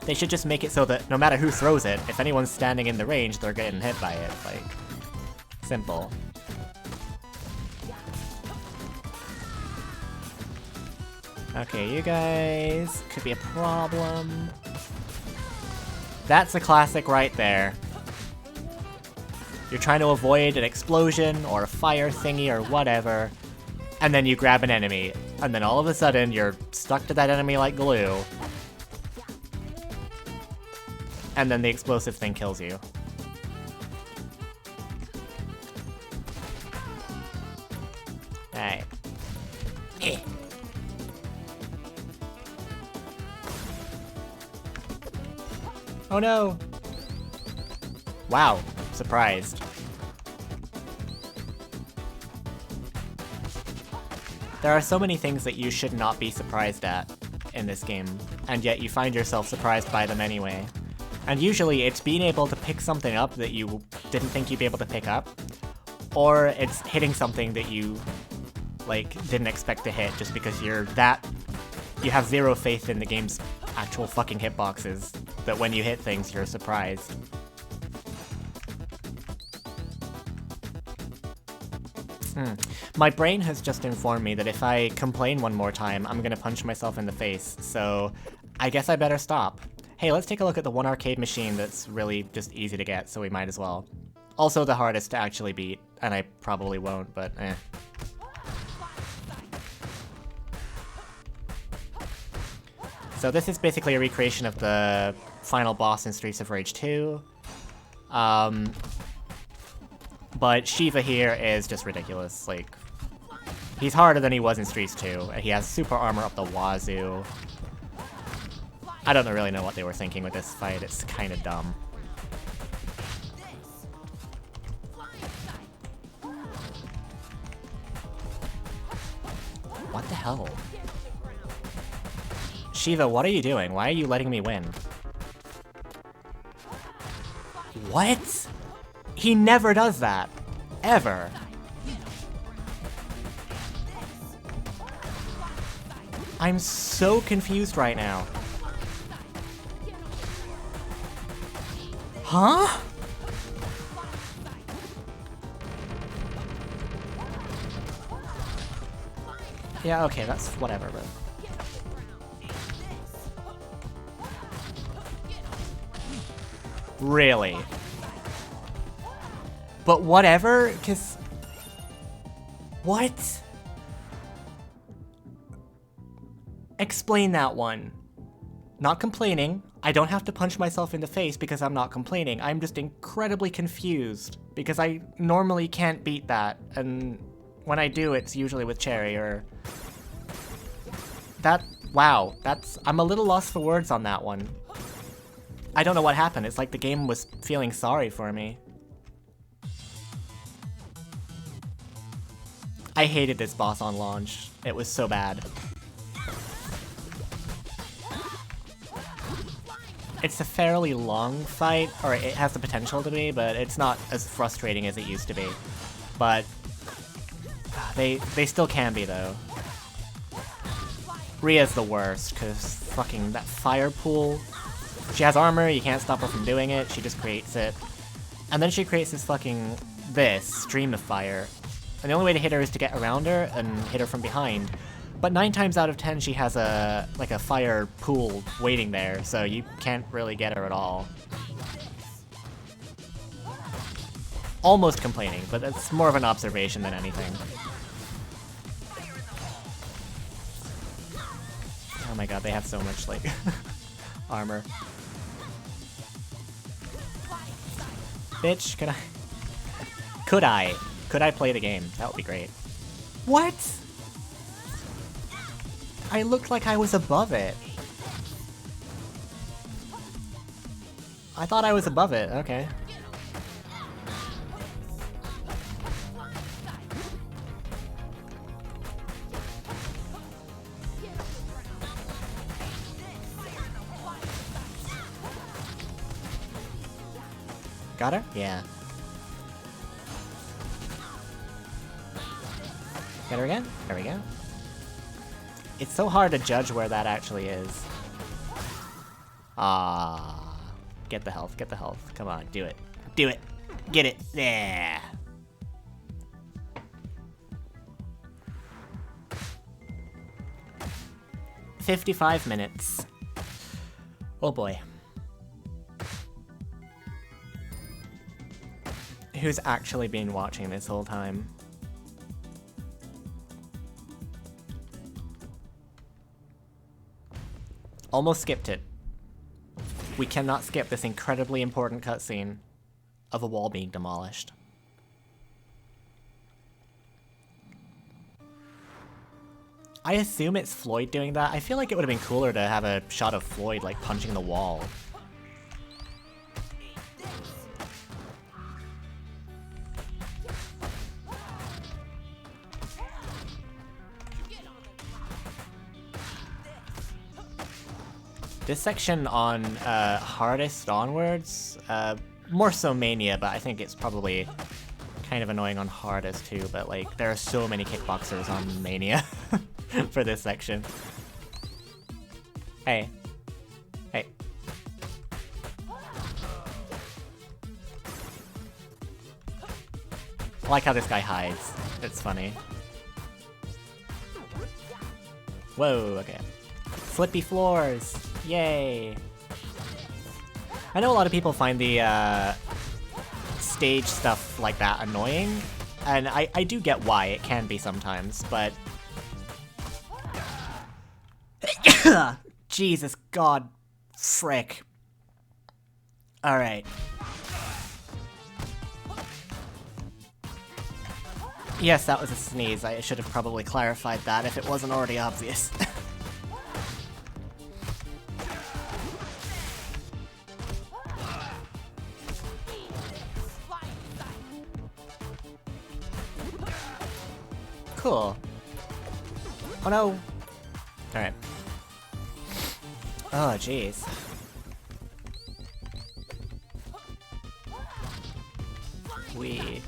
They should just make it so that no matter who throws it, if anyone's standing in the range, they're getting hit by it. Like, simple. Okay, you guys could be a problem. That's a classic right there. You're trying to avoid an explosion or a fire thingy or whatever, and then you grab an enemy, and then all of a sudden you're stuck to that enemy like glue, and then the explosive thing kills you. Alright. Oh no! Wow, surprised. There are so many things that you should not be surprised at in this game, and yet you find yourself surprised by them anyway. And usually it's being able to pick something up that you didn't think you'd be able to pick up, or it's hitting something that you, like, didn't expect to hit just because you have zero faith in the game's actual fucking hitboxes, that when you hit things, you're surprised. My brain has just informed me that if I complain one more time, I'm gonna punch myself in the face, so I guess I better stop. Hey, let's take a look at the one arcade machine that's really just easy to get, so we might as well. Also the hardest to actually beat, and I probably won't, but eh. So this is basically a recreation of the final boss in Streets of Rage 2. But Shiva here is just ridiculous. Like, he's harder than he was in Streets 2. He has super armor up the wazoo. I don't really know what they were thinking with this fight. It's kind of dumb. What the hell? Shiva, what are you doing? Why are you letting me win? What? He never does that. Ever. I'm so confused right now. Huh? Yeah, okay, that's whatever, but... Really? But whatever, cause... What? Explain that one. Not complaining. I don't have to punch myself in the face because I'm not complaining. I'm just incredibly confused because I normally can't beat that, and when I do, it's usually with Cherry or... Wow, I'm a little lost for words on that one. I don't know what happened. It's like the game was feeling sorry for me. I hated this boss on launch. It was so bad. It's a fairly long fight, or it has the potential to be, but it's not as frustrating as it used to be. But they still can be, though. Ria's the worst, because fucking that fire pool. She has armor, you can't stop her from doing it, she just creates it. And then she creates this stream of fire. And the only way to hit her is to get around her and hit her from behind. But 9 times out of 10 she has a fire pool waiting there, so you can't really get her at all. Almost complaining, but that's more of an observation than anything. Oh my god, they have so much, like, armor. Bitch, could I play the game? That would be great. What? I looked like I was above it. I thought I was above it, okay. Got her? Yeah. Get her again? There we go. It's so hard to judge where that actually is. Ah, get the health, get the health. Come on, do it. Do it. Get it. Yeah. $55 minutes. Oh boy. Who's actually been watching this whole time? Almost skipped it. We cannot skip this incredibly important cutscene of a wall being demolished. I assume it's Floyd doing that. I feel like it would have been cooler to have a shot of Floyd, like, punching the wall. This section on hardest onwards, more so Mania, but I think it's probably kind of annoying on hardest too, but like there are so many kickboxers on Mania for this section. Hey. Hey. I like how this guy hides. It's funny. Whoa, okay. Flippy floors! Yay! I know a lot of people find the stage stuff like that annoying, and I do get why it can be sometimes, but... Jesus God, frick. Alright. Yes, that was a sneeze. I should have probably clarified that if it wasn't already obvious. Cool. Oh no. Alright. Oh, jeez. We...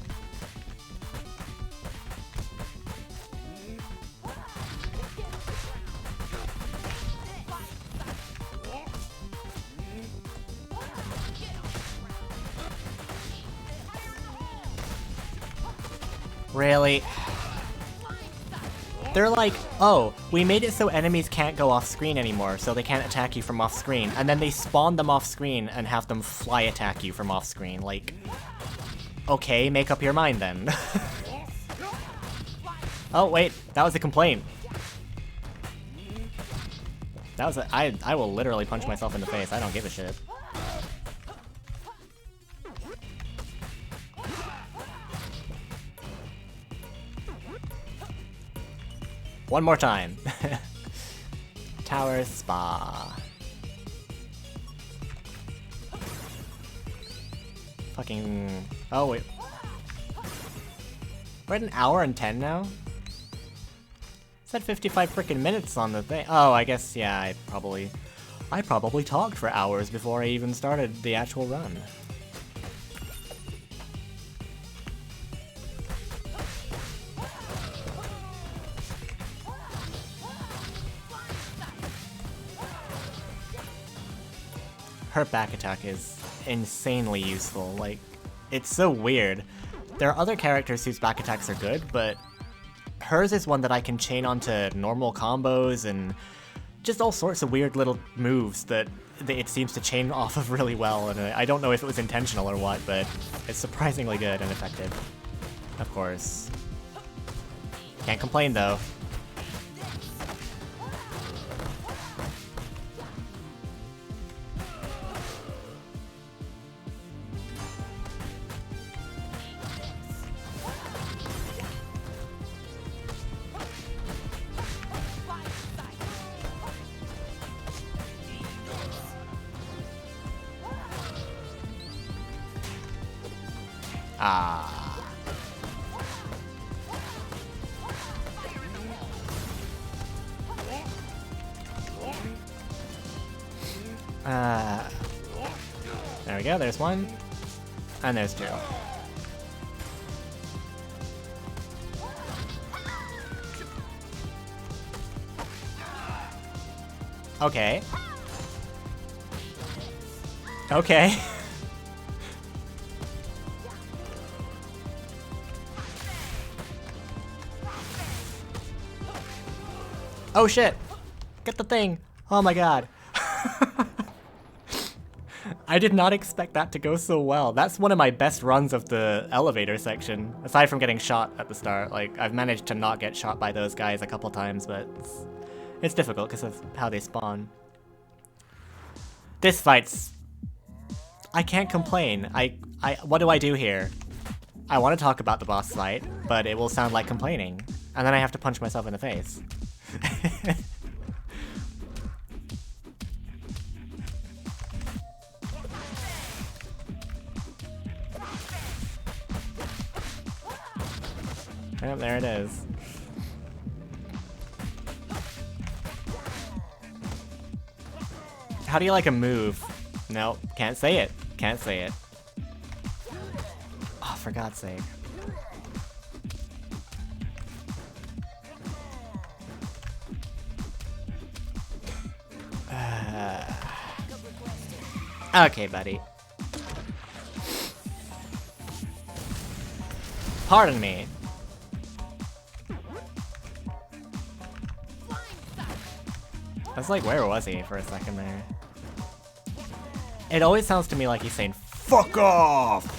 Really? They're like, oh, we made it so enemies can't go off screen anymore, so they can't attack you from off screen, and then they spawn them off screen and have them fly attack you from off screen. Like, okay, make up your mind then. Oh wait, that was a complaint. That was I will literally punch myself in the face. I don't give a shit. One more time. Tower Spa. Fucking... Oh, wait. We're at 1 hour and 10 now? It said 55 freaking minutes on the thing. Oh, I guess, yeah, I probably talked for hours before I even started the actual run. Her back attack is insanely useful. Like, it's so weird. There are other characters whose back attacks are good, but hers is one that I can chain onto normal combos and just all sorts of weird little moves that it seems to chain off of really well, and I don't know if it was intentional or what, but it's surprisingly good and effective. Of course. Can't complain though. There we go, there's one. And there's two. Okay. Okay. Oh shit! Get the thing! Oh my god. I did not expect that to go so well. That's one of my best runs of the elevator section, aside from getting shot at the start. Like, I've managed to not get shot by those guys a couple times, but it's difficult because of how they spawn. This fight's... I can't complain. What do I do here? I want to talk about the boss fight, but it will sound like complaining. And then I have to punch myself in the face. Yep, there it is. How do you like a move? Nope, can't say it. Can't say it. Oh, for God's sake. Okay, buddy. Pardon me. I was like, where was he for a second there? It always sounds to me like he's saying, "Fuck off!"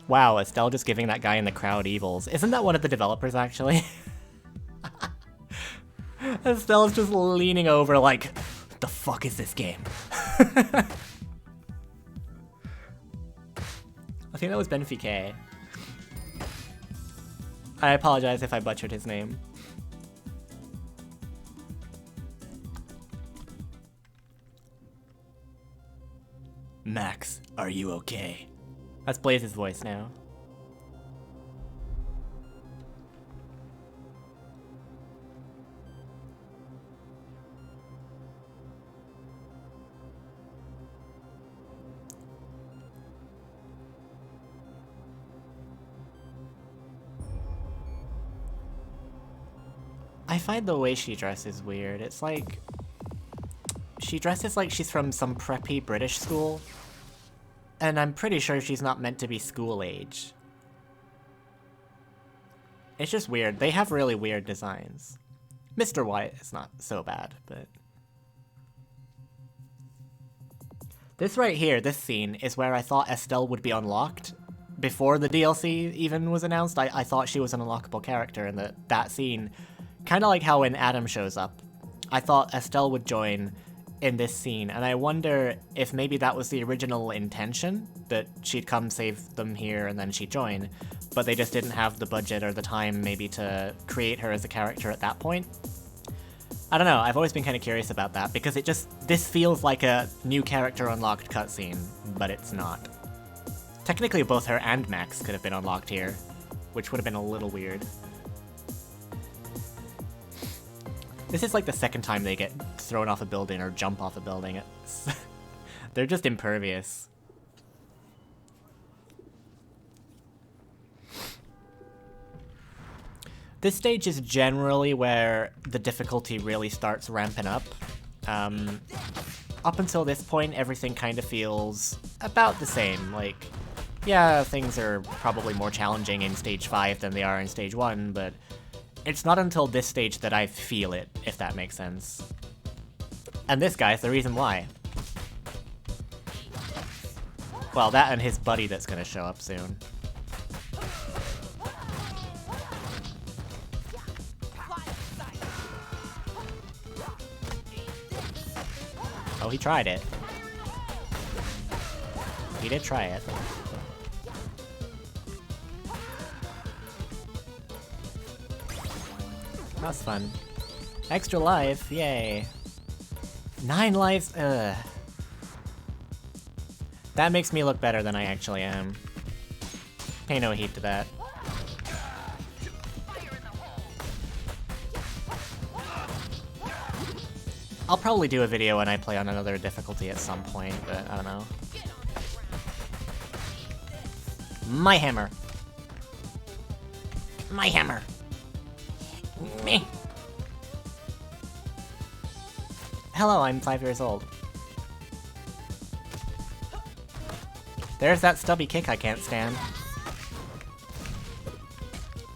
Wow, Estel just giving that guy in the crowd evils. Isn't that one of the developers, actually? Estel's just leaning over like, what the fuck is this game? I think that was Benfique. I apologize if I butchered his name. Max, are you okay? That's Blaze's voice now. I find the way she dresses weird. It's like... she dresses like she's from some preppy British school. And I'm pretty sure she's not meant to be school age. It's just weird. They have really weird designs. Mr. White is not so bad, but... This right here, this scene, is where I thought Estel would be unlocked. Before the DLC even was announced, I thought she was an unlockable character in that scene. Kinda like how when Adam shows up. I thought Estel would join in this scene, and I wonder if maybe that was the original intention, that she'd come save them here and then she'd join, but they just didn't have the budget or the time maybe to create her as a character at that point. I don't know, I've always been kind of curious about that, because this feels like a new character unlocked cutscene, but it's not. Technically both her and Max could have been unlocked here, which would have been a little weird. This is like the second time they get thrown off a building or jump off a building. They're just impervious. This stage is generally where the difficulty really starts ramping up. Up until this point, everything kind of feels about the same. Like, yeah, things are probably more challenging in stage 5 than they are in stage 1, but it's not until this stage that I feel it, if that makes sense. And this guy's the reason why. Well, that and his buddy that's gonna show up soon. Oh, he tried it. He did try it. That's fun. Extra life, yay. 9 lives, ugh. That makes me look better than I actually am. Pay no heed to that. I'll probably do a video when I play on another difficulty at some point, but I don't know. My hammer. My hammer. Me. Hello, I'm 5 years old. There's that stubby kick I can't stand.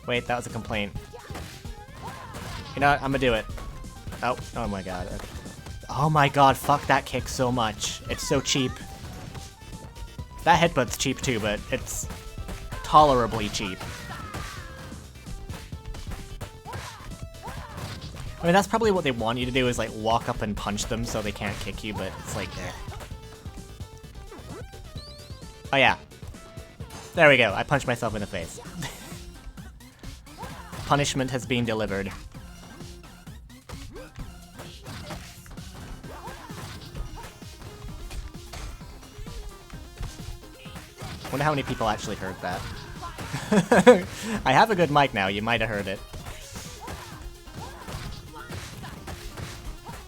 Wait, that was a complaint. You know what? I'm gonna do it. Oh my god. Okay. Oh my god, fuck that kick so much. It's so cheap. That headbutt's cheap too, but it's tolerably cheap. I mean, that's probably what they want you to do, is like walk up and punch them so they can't kick you, but it's like, eh. Oh yeah. There we go, I punched myself in the face. Punishment has been delivered. Wonder how many people actually heard that. I have a good mic now, you might have heard it.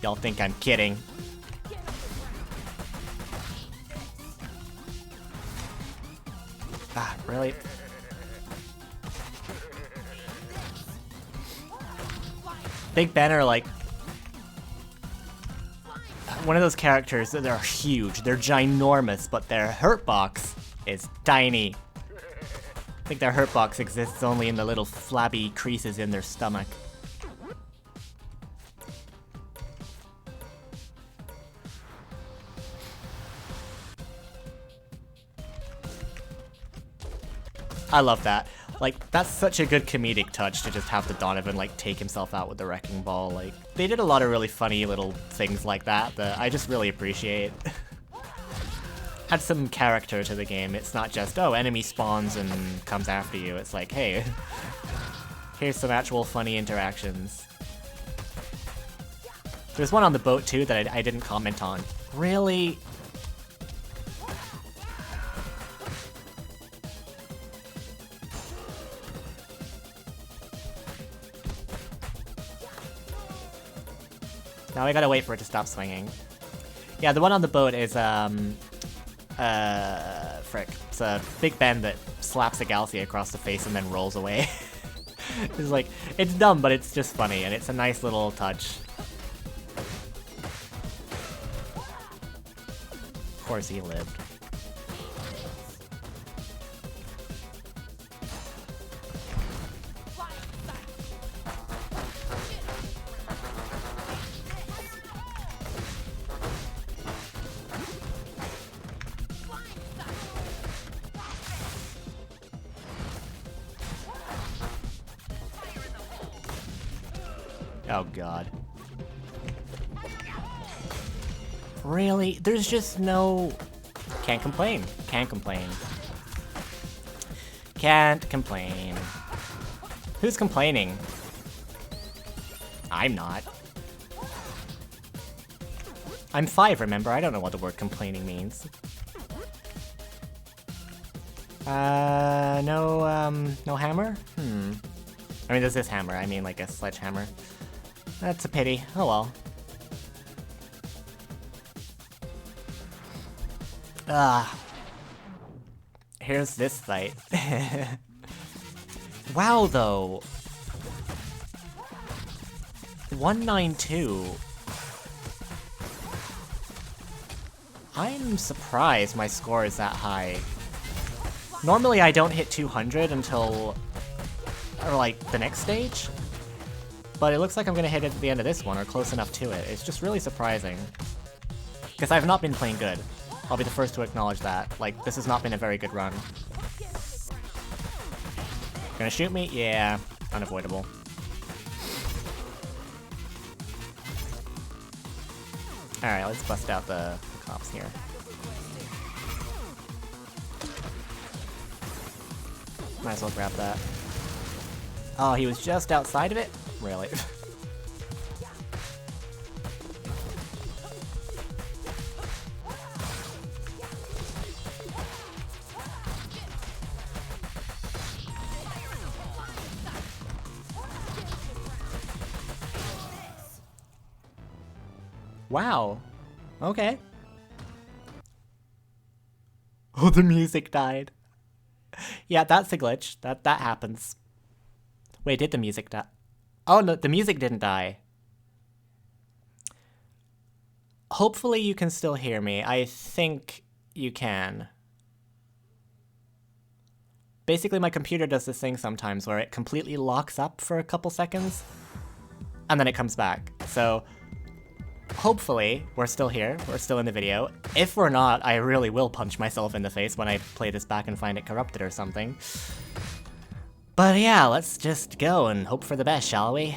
Y'all think I'm kidding. Ah, really? Big Ben are like one of those characters that are huge. They're ginormous, but their hurt box is tiny. I think their hurt box exists only in the little flabby creases in their stomach. I love that. Like, that's such a good comedic touch to just have the Donovan, like, take himself out with the wrecking ball. Like, they did a lot of really funny little things like that that I just really appreciate. Add some character to the game. It's not just, oh, enemy spawns and comes after you. It's like, hey, here's some actual funny interactions. There's one on the boat, too, that I didn't comment on. Really? Now I gotta wait for it to stop swinging. Yeah, the one on the boat is, frick. It's a Big Ben that slaps a Galaxy across the face and then rolls away. It's like, it's dumb, but it's just funny, and it's a nice little touch. Of course he lived. Oh god. Really? There's just no... Can't complain. Can't complain. Can't complain. Who's complaining? I'm not. I'm 5, remember? I don't know what the word complaining means. No hammer? I mean, this is hammer. I mean, like a sledgehammer. That's a pity. Oh well. Here's this fight. Wow, though. 192. I'm surprised my score is that high. Normally I don't hit 200 until, or like, the next stage. But it looks like I'm gonna hit it at the end of this one, or close enough to it. It's just really surprising. Because I've not been playing good. I'll be the first to acknowledge that. Like, this has not been a very good run. Gonna shoot me? Yeah, unavoidable. Alright, let's bust out the cops here. Might as well grab that. Oh, he was just outside of it? Really? Wow. Okay. Oh, the music died. Yeah, that's a glitch. That happens. Wait, did the music die? Oh, no, the music didn't die. Hopefully you can still hear me. I think you can. Basically, my computer does this thing sometimes where it completely locks up for a couple seconds, and then it comes back. So, hopefully, we're still here. We're still in the video. If we're not, I really will punch myself in the face when I play this back and find it corrupted or something. But yeah, let's just go and hope for the best, shall we?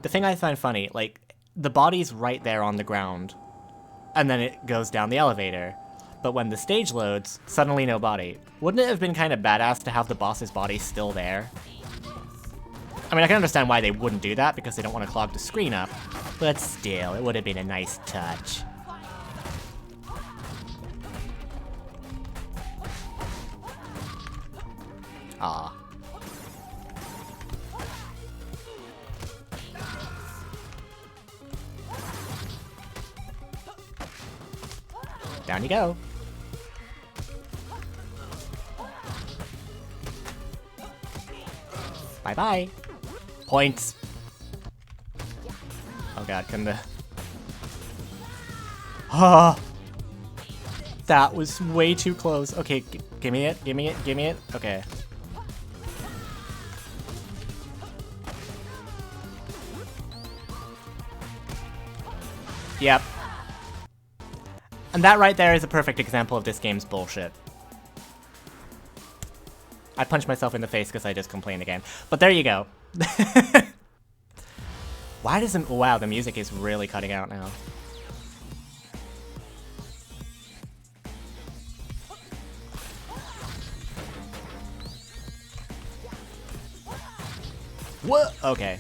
The thing I find funny, like, the body's right there on the ground, and then it goes down the elevator. But when the stage loads, suddenly no body. Wouldn't it have been kind of badass to have the boss's body still there? I mean, I can understand why they wouldn't do that, because they don't want to clog the screen up, but still, it would have been a nice touch. Aw. Down you go. Bye-bye. Points. Oh god, can the... Ah! That was way too close. Okay, give me it, give me it, give me it. Okay. Yep. And that right there is a perfect example of this game's bullshit. I punched myself in the face because I just complained again. But there you go. Why doesn't... Wow, the music is really cutting out now. What? Okay.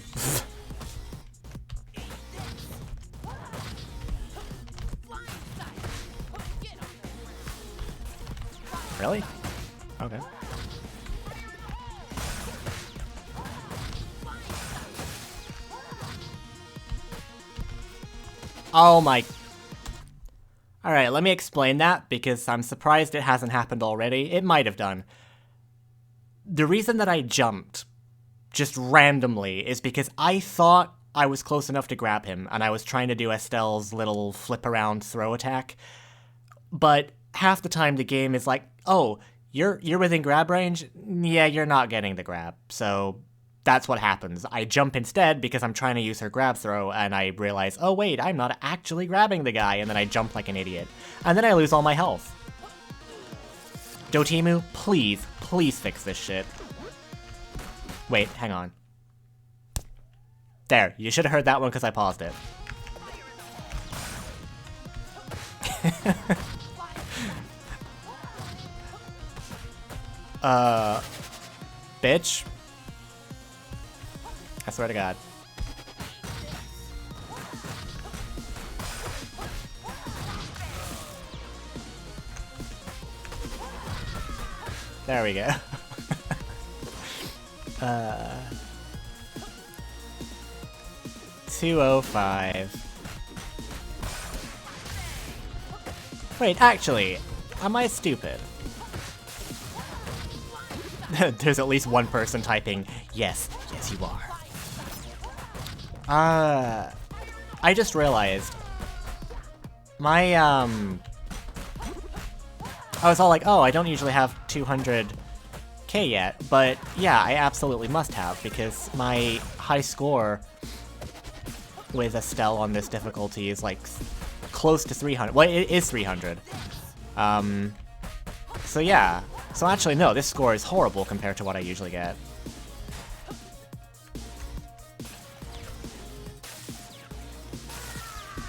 Really? Okay. Oh my... Alright, let me explain that, because I'm surprised it hasn't happened already. It might have done. The reason that I jumped, just randomly, is because I thought I was close enough to grab him, and I was trying to do Estel's little flip-around throw attack. But half the time the game is like, oh, you're within grab range? Yeah, you're not getting the grab. So that's what happens. I jump instead because I'm trying to use her grab throw, and I realize, oh wait, I'm not actually grabbing the guy, and then I jump like an idiot. And then I lose all my health. Dotemu, please, please fix this shit. Wait, hang on. There, you should have heard that one because I paused it. Bitch. I swear to God. There we go. 205. Wait, actually, am I stupid? There's at least one person typing, yes, yes you are. I just realized, my, I was all like, oh, I don't usually have 200k yet, but yeah, I absolutely must have, because my high score with Estel on this difficulty is like close to 300. Well, it is 300. So yeah. So actually, no, this score is horrible compared to what I usually get.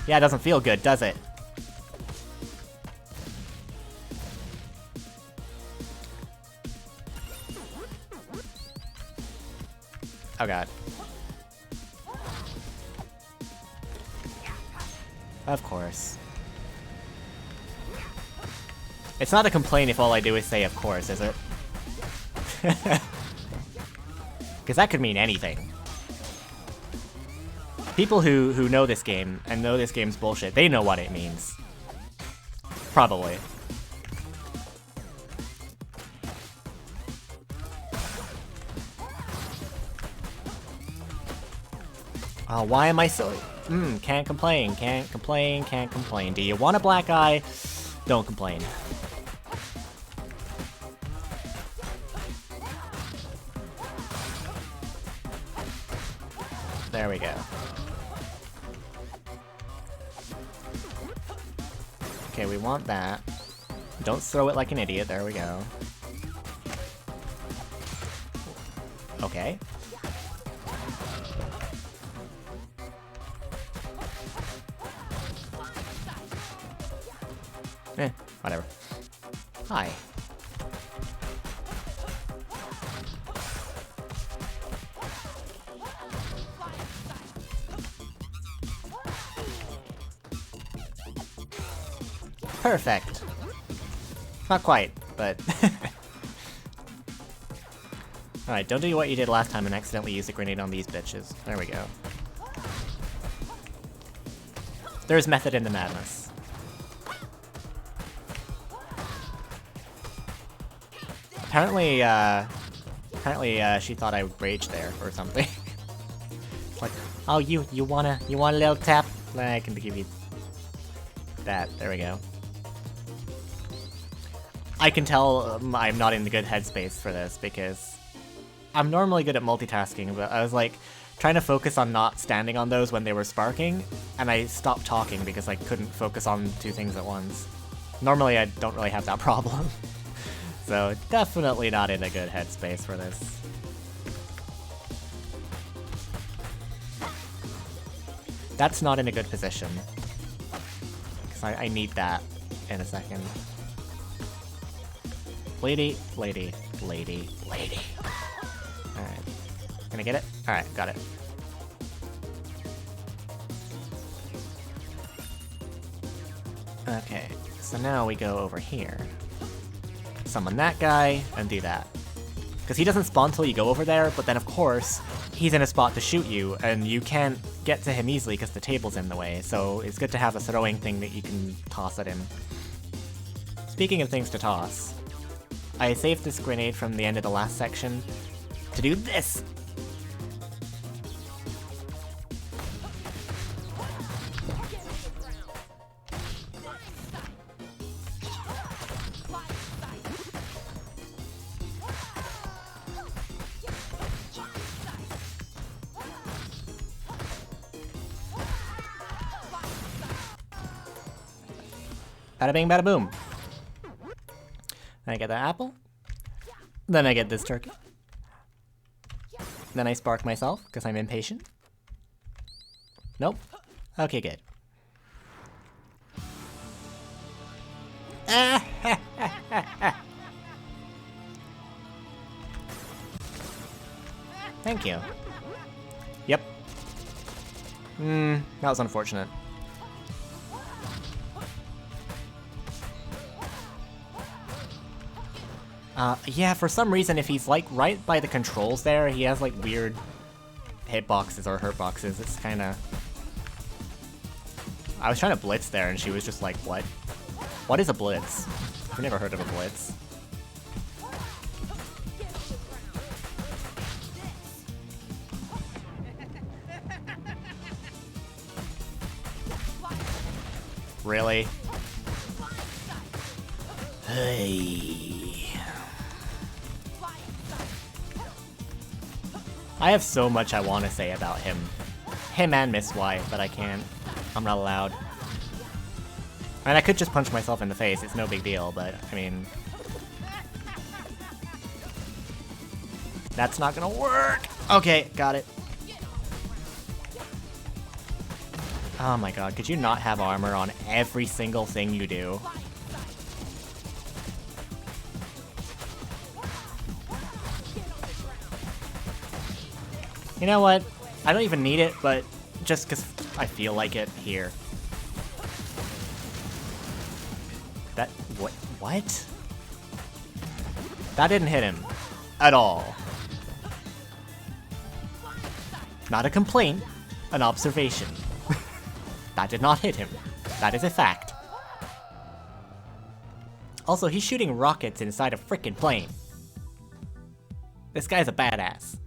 Yeah, it doesn't feel good, does it? Oh god. Of course. It's not a complaint if all I do is say of course, is it? Because that could mean anything. People who know this game, and know this game's bullshit, they know what it means. Probably. Oh, why am I so... can't complain, can't complain, can't complain. Do you want a black eye? Don't complain. There we go. Okay, we want that. Don't throw it like an idiot, there we go. Okay. Whatever. Hi. Perfect. Not quite, but... Alright, don't do what you did last time and accidentally use a grenade on these bitches. There we go. There's method in the madness. Apparently, she thought I raged there or something. Like, oh, you want a little tap? I can give you that. There we go. I can tell I'm not in the good headspace for this because I'm normally good at multitasking, but I was like trying to focus on not standing on those when they were sparking, and I stopped talking because I couldn't focus on two things at once. Normally, I don't really have that problem. So, definitely not in a good headspace for this. That's not in a good position. Because I need that in a second. Lady, lady, lady, lady. Alright. Can I get it? Alright, got it. Okay, so now we go over here. Summon that guy, and do that. Because he doesn't spawn till you go over there, but then of course, he's in a spot to shoot you, and you can't get to him easily because the table's in the way, so it's good to have a throwing thing that you can toss at him. Speaking of things to toss, I saved this grenade from the end of the last section to do this! Bada bing, bada boom. Then I get that apple. Then I get this turkey. Then I spark myself, because I'm impatient. Nope. Okay, good. Thank you. Yep. That was unfortunate. Yeah, for some reason, if he's, like, right by the controls there, he has, like, weird hitboxes or hurtboxes. It's kinda... I was trying to blitz there, and she was just like, what? What is a blitz? I've never heard of a blitz. Really? Hey. I have so much I want to say about him. Him and Miss Y, but I can't. I'm not allowed. I mean, I could just punch myself in the face, it's no big deal, but, I mean... That's not gonna work! Okay, got it. Oh my god, could you not have armor on every single thing you do? You know what? I don't even need it, but just because I feel like it here. That... What? That didn't hit him. At all. Not a complaint, an observation. That did not hit him. That is a fact. Also, he's shooting rockets inside a frickin' plane. This guy's a badass.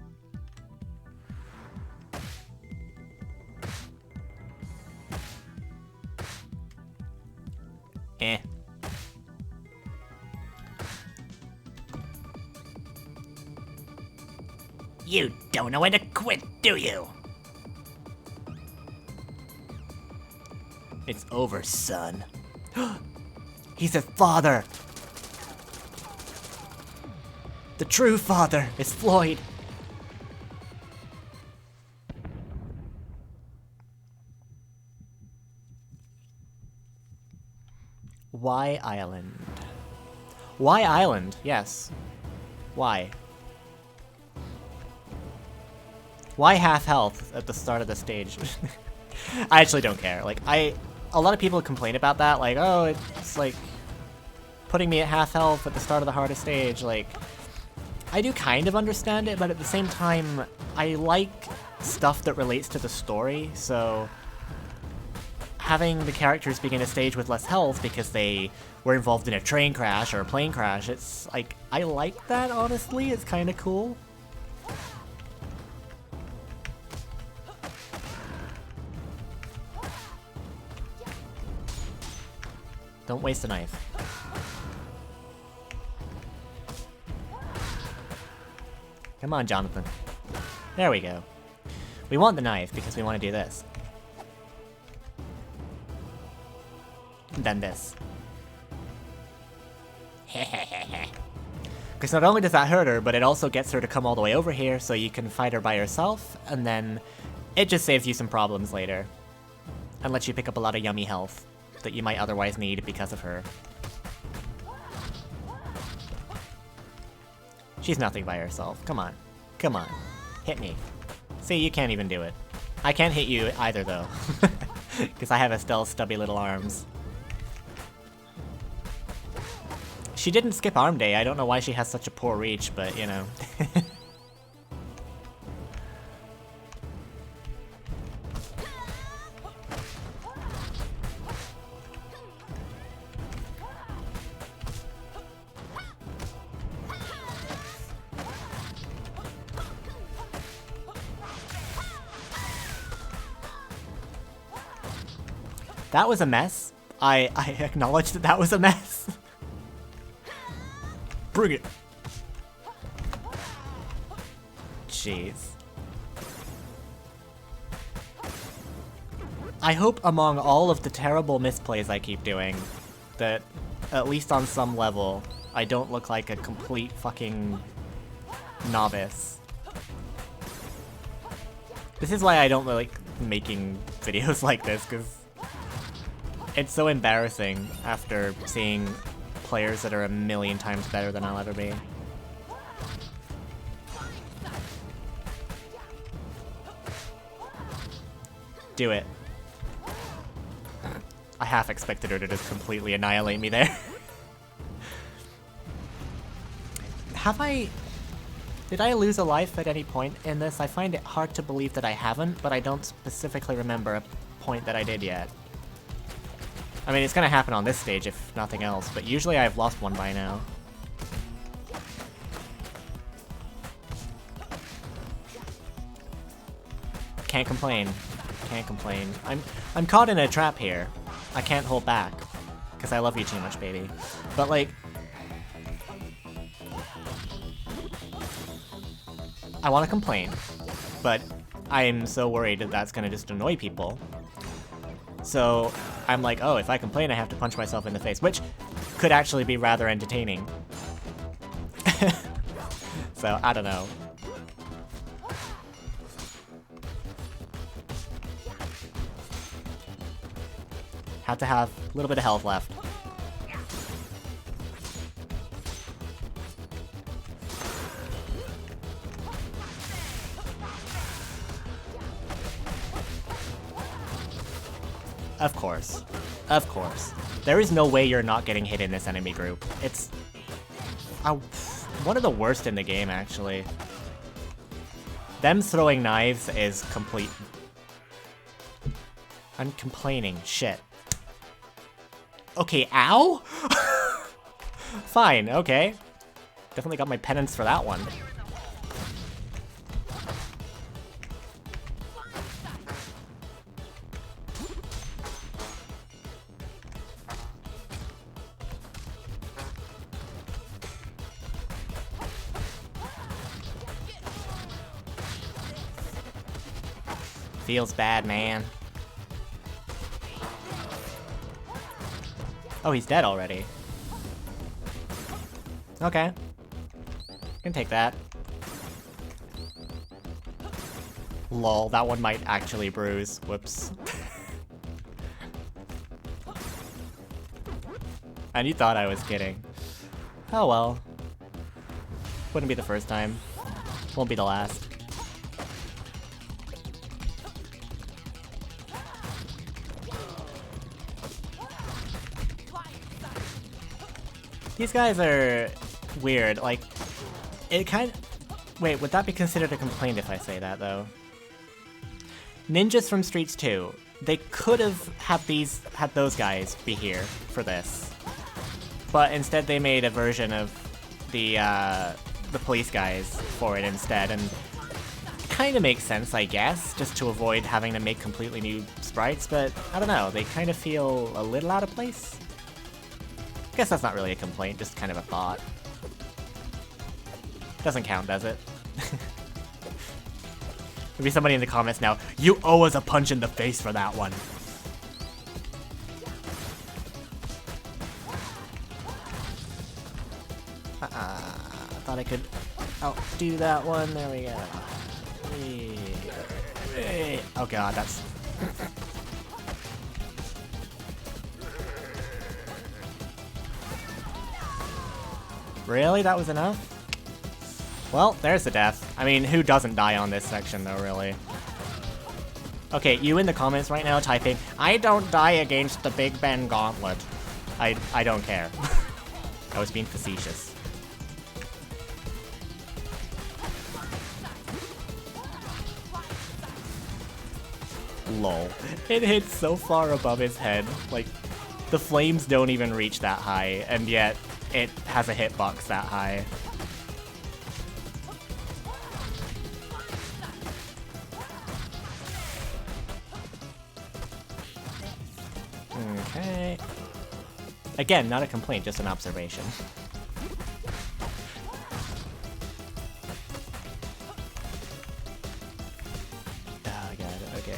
Eh. You don't know when to quit, do you? It's over, son. He's a father! The true father is Floyd! Why Island? Why Island? Yes. Why? Why half health at the start of the stage? I actually don't care. Like, a lot of people complain about that, like, oh, it's like putting me at half health at the start of the hardest stage. Like, I do kind of understand it, but at the same time, I like stuff that relates to the story, so having the characters begin a stage with less health because they were involved in a train crash or a plane crash, it's like, I like that, honestly. It's kind of cool. Don't waste a knife. Come on, Jonathan. There we go. We want the knife because we want to do this. And then this. Because not only does that hurt her, but it also gets her to come all the way over here so you can fight her by yourself, and then it just saves you some problems later. And lets you pick up a lot of yummy health that you might otherwise need because of her. She's nothing by herself. Come on. Come on. Hit me. See, you can't even do it. I can't hit you either, though. Because I have Estel's stubby little arms. She didn't skip arm day. I don't know why she has such a poor reach, but, you know. That was a mess. I acknowledge that that was a mess. Bring it. Jeez. I hope among all of the terrible misplays I keep doing, that at least on some level, I don't look like a complete fucking novice. This is why I don't like making videos like this, because it's so embarrassing after seeing players that are a million times better than I'll ever be. Do it. I half expected her to just completely annihilate me there. Did I lose a life at any point in this? I find it hard to believe that I haven't, but I don't specifically remember a point that I did yet. I mean, it's gonna happen on this stage if nothing else, but usually I've lost one by now. Can't complain. Can't complain. I'm caught in a trap here. I can't hold back. Because I love you too much, baby. But like... I want to complain. But I'm so worried that that's gonna just annoy people. So I'm like, oh, if I complain I have to punch myself in the face. Which could actually be rather entertaining. So, I don't know. Have to have a little bit of health left. Of course. Of course. There is no way you're not getting hit in this enemy group. It's one of the worst in the game, actually. Them throwing knives is complete... I'm complaining. Shit. Okay, ow? Fine, okay. Definitely got my penance for that one. Feels bad, man. Oh, he's dead already. Okay. Can take that. Lol, that one might actually bruise. Whoops. And you thought I was kidding. Oh well. Wouldn't be the first time. Won't be the last. These guys are weird, like, it kind of... Wait, would that be considered a complaint if I say that, though? Ninjas from Streets 2, they could have had those guys be here for this. But instead they made a version of the police guys for it instead, and it kind of makes sense, I guess, just to avoid having to make completely new sprites, but I don't know, they kind of feel a little out of place. I guess that's not really a complaint, just kind of a thought. Doesn't count, does it? There'll be somebody in the comments now, you owe us a punch in the face for that one. I thought I could outdo that one, there we go. Oh god, that's... Really? That was enough? Well, there's the death. I mean, who doesn't die on this section, though, really? Okay, you in the comments right now typing, I don't die against the Big Ben Gauntlet. I don't care. I was being facetious. Lol. It hits so far above his head. Like, the flames don't even reach that high, and yet it has a hitbox that high. Okay. Again, not a complaint, just an observation. Oh god, okay.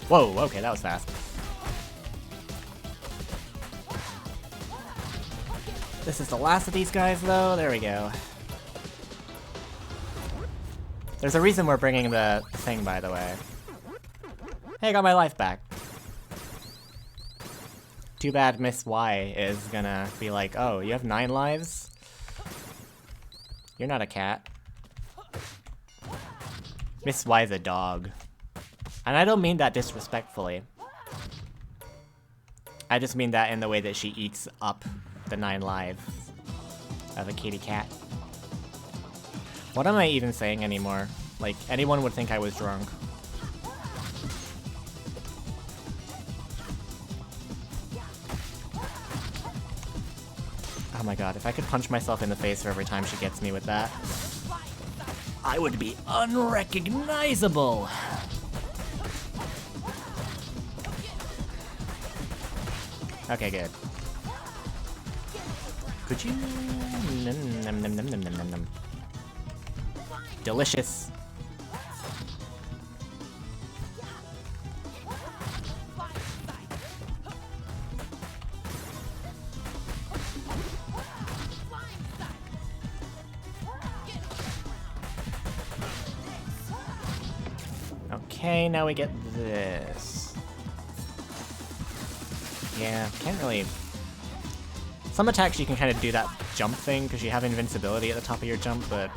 Whoa, okay, that was fast. This is the last of these guys, though. There we go. There's a reason we're bringing the thing, by the way. Hey, I got my life back. Too bad Miss Y is gonna be like, oh, you have 9 lives? You're not a cat. Miss Y is a dog. And I don't mean that disrespectfully. I just mean that in the way that she eats up the 9 lives of a kitty cat. What am I even saying anymore? Like, anyone would think I was drunk. Oh my god, if I could punch myself in the face for every time she gets me with that, I would be unrecognizable! Okay, good. Could you... Nom, nom, nom, nom, nom, nom, nom. Delicious. Okay, now we get this. Yeah, can't really... Some attacks you can kind of do that jump thing because you have invincibility at the top of your jump, but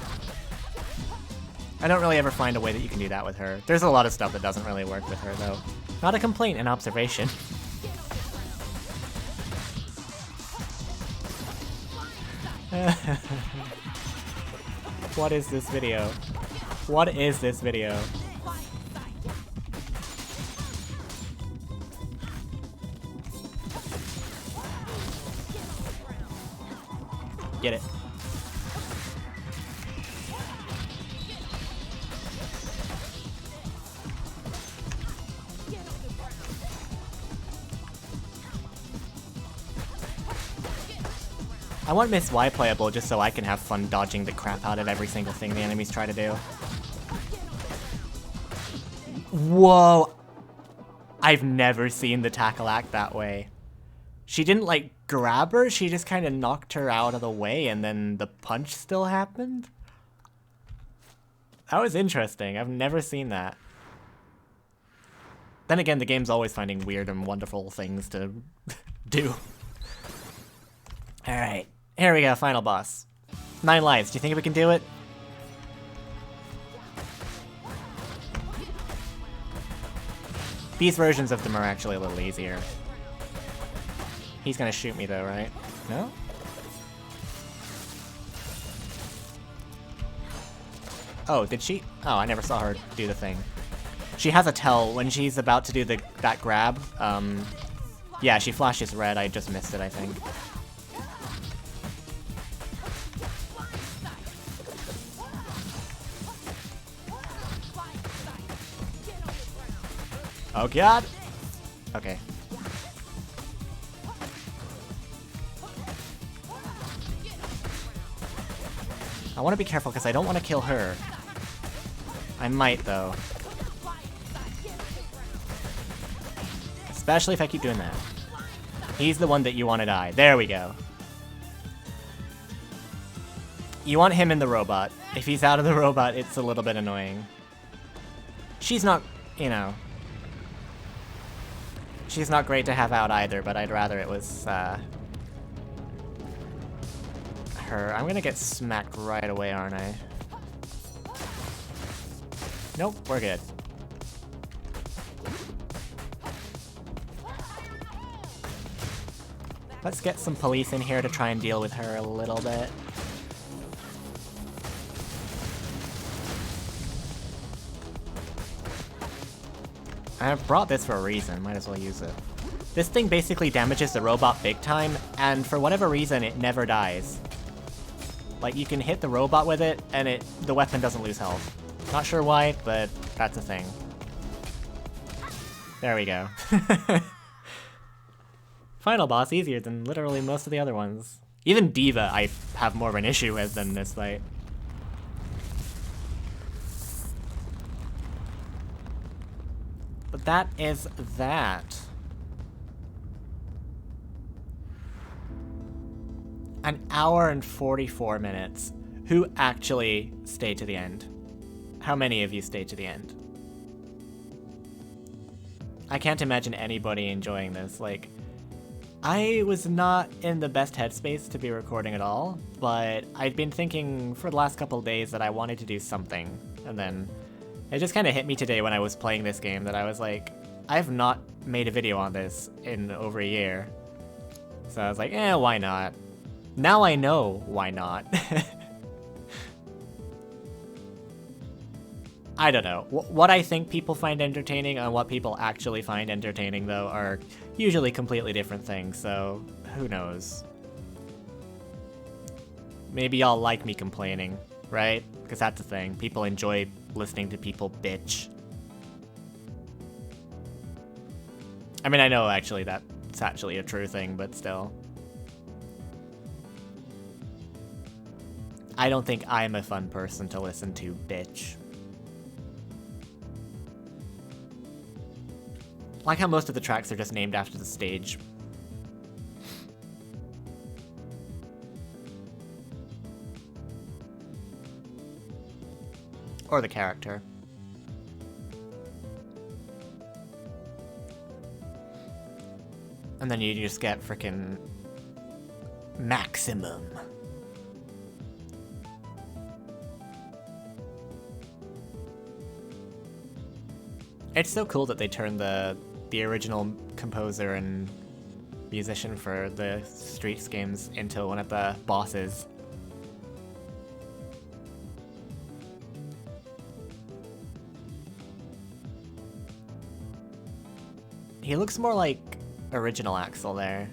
I don't really ever find a way that you can do that with her. There's a lot of stuff that doesn't really work with her, though. Not a complaint, an observation. What is this video? What is this video? Get it. I want Miss Y playable just so I can have fun dodging the crap out of every single thing the enemies try to do. Whoa! I've never seen the tackle act that way. She didn't, like, grab her, she just kind of knocked her out of the way and then the punch still happened? That was interesting. I've never seen that. Then again, the game's always finding weird and wonderful things to do. Alright, here we go, final boss. 9 lives, do you think we can do it? These versions of them are actually a little easier. He's gonna shoot me though, right? No? Oh, did she? Oh, I never saw her do the thing. She has a tell when she's about to do that grab. Yeah, she flashes red. I just missed it, I think. Oh god! Okay. I want to be careful because I don't want to kill her. I might, though. Especially if I keep doing that. He's the one that you want to die. There we go. You want him in the robot. If he's out of the robot, it's a little bit annoying. She's not, you know... She's not great to have out either, but I'd rather it was, her. I'm gonna get smacked right away, aren't I? Nope, we're good. Let's get some police in here to try and deal with her a little bit. I brought this for a reason, might as well use it. This thing basically damages the robot big time, and for whatever reason, it never dies. Like, you can hit the robot with it, and the weapon doesn't lose health. Not sure why, but that's a thing. There we go. Final boss easier than literally most of the other ones. Even Diva I have more of an issue with than this fight. But that is that. An hour and 44 minutes. Who actually stayed to the end? How many of you stayed to the end? I can't imagine anybody enjoying this. Like, I was not in the best headspace to be recording at all, but I'd been thinking for the last couple of days that I wanted to do something, and then it just kind of hit me today when I was playing this game that I was like, I have not made a video on this in over a year. So I was like, why not? Now I know why not. I don't know. What I think people find entertaining and what people actually find entertaining, though, are usually completely different things, so who knows? Maybe y'all like me complaining, right? Because that's the thing. People enjoy listening to people bitch. I mean, I know actually that's actually a true thing, but still. I don't think I'm a fun person to listen to bitch. Like how most of the tracks are just named after the stage. Or the character. And then you just get frickin' maximum. It's so cool that they turned the original composer and musician for the Streets games into one of the bosses. He looks more like original Axel there.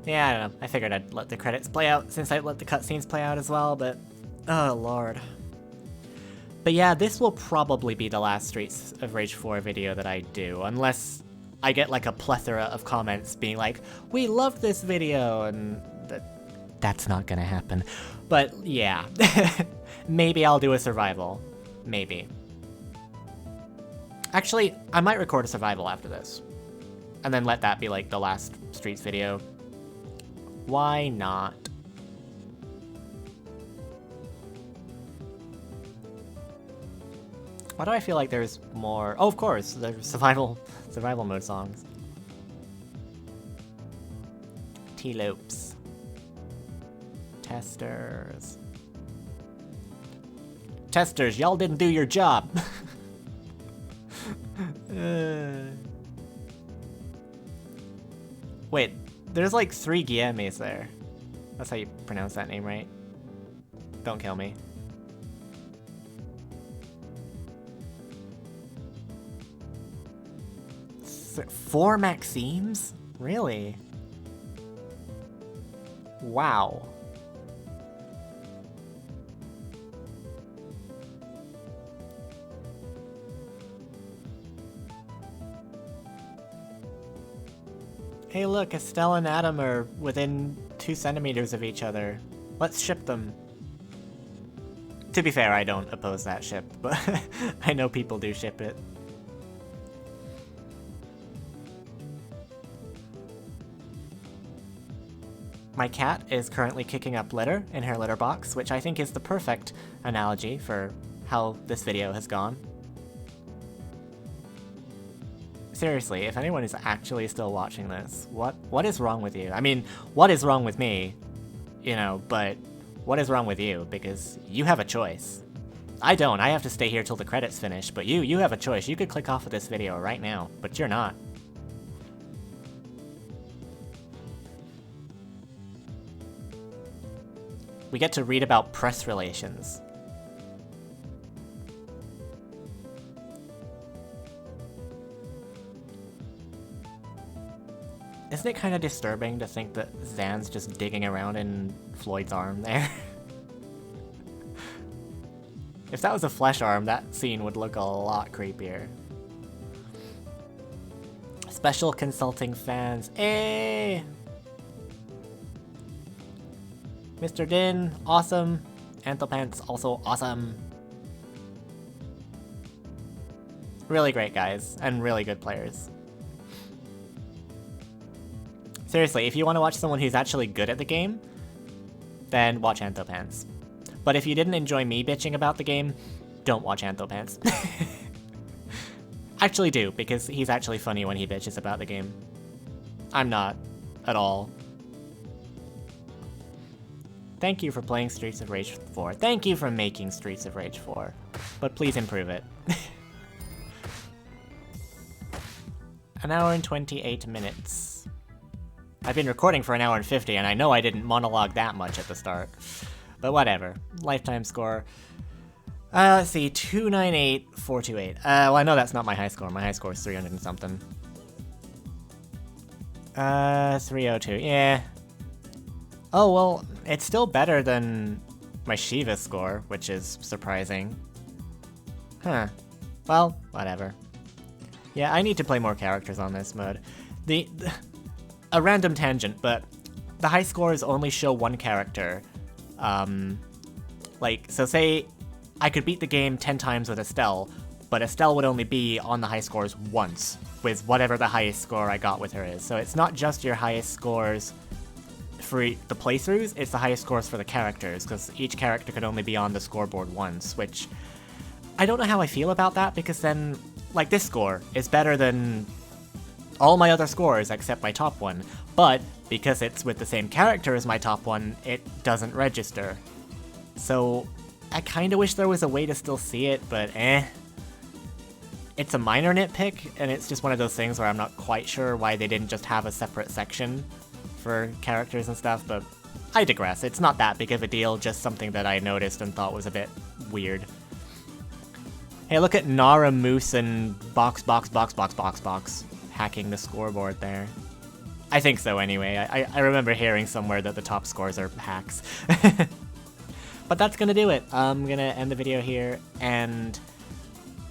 Yeah, I don't know. I figured I'd let the credits play out since I let the cutscenes play out as well, but oh lord. But yeah, this will probably be the last Streets of Rage 4 video that I do, unless I get like a plethora of comments being like, we loved this video, and that's not gonna happen. But yeah, maybe I'll do a survival. Maybe. Actually, I might record a survival after this, and then let that be like the last Streets video. Why not? Why do I feel like there's more? Oh, of course, there's survival mode songs. T-lopes. Testers. Testers, y'all didn't do your job. Wait, there's like 3 Guillemets there. That's how you pronounce that name, right? Don't kill me. Four Maximes? Really? Wow. Hey look, Estel and Adam are within 2 centimeters of each other. Let's ship them. To be fair, I don't oppose that ship, but I know people do ship it. My cat is currently kicking up litter in her litter box, which I think is the perfect analogy for how this video has gone. Seriously, if anyone is actually still watching this, what is wrong with you? I mean, what is wrong with me? You know, but what is wrong with you? Because you have a choice. I don't. I have to stay here till the credits finish, but you have a choice. You could click off of this video right now, but you're not. We get to read about press relations. Isn't it kind of disturbing to think that Zan's just digging around in Floyd's arm there? If that was a flesh arm, that scene would look a lot creepier. Special consulting fans, eh? Mr. Din, awesome. Anthopants, also awesome. Really great guys, and really good players. Seriously, if you want to watch someone who's actually good at the game, then watch Anthopants. But if you didn't enjoy me bitching about the game, don't watch Anthopants. Actually do, because he's actually funny when he bitches about the game. I'm not, at all. Thank you for playing Streets of Rage 4. Thank you for making Streets of Rage 4. But please improve it. An hour and 28 minutes. I've been recording for an hour and 50, and I know I didn't monologue that much at the start. But whatever. Lifetime score. Let's see, 298,428. Well, I know that's not my high score. My high score is 300 and something. 302, yeah. Oh, well, it's still better than my Shiva score, which is surprising. Huh. Well, whatever. Yeah, I need to play more characters on this mode. A random tangent, but the high scores only show one character. So say I could beat the game 10 times with Estel, but Estel would only be on the high scores once, with whatever the highest score I got with her is. So it's not just your highest scores for the playthroughs, it's the highest scores for the characters, because each character could only be on the scoreboard once, which I don't know how I feel about that, because then, like, this score is better than all my other scores except my top one, but because it's with the same character as my top one, it doesn't register. So I kinda wish there was a way to still see it, but It's a minor nitpick, and it's just one of those things where I'm not quite sure why they didn't just have a separate section for characters and stuff, but I digress. It's not that big of a deal, just something that I noticed and thought was a bit weird. Hey, look at Nara Moose and box hacking the scoreboard there. I think so anyway. I remember hearing somewhere that the top scores are hacks. But that's gonna do it. I'm gonna end the video here, and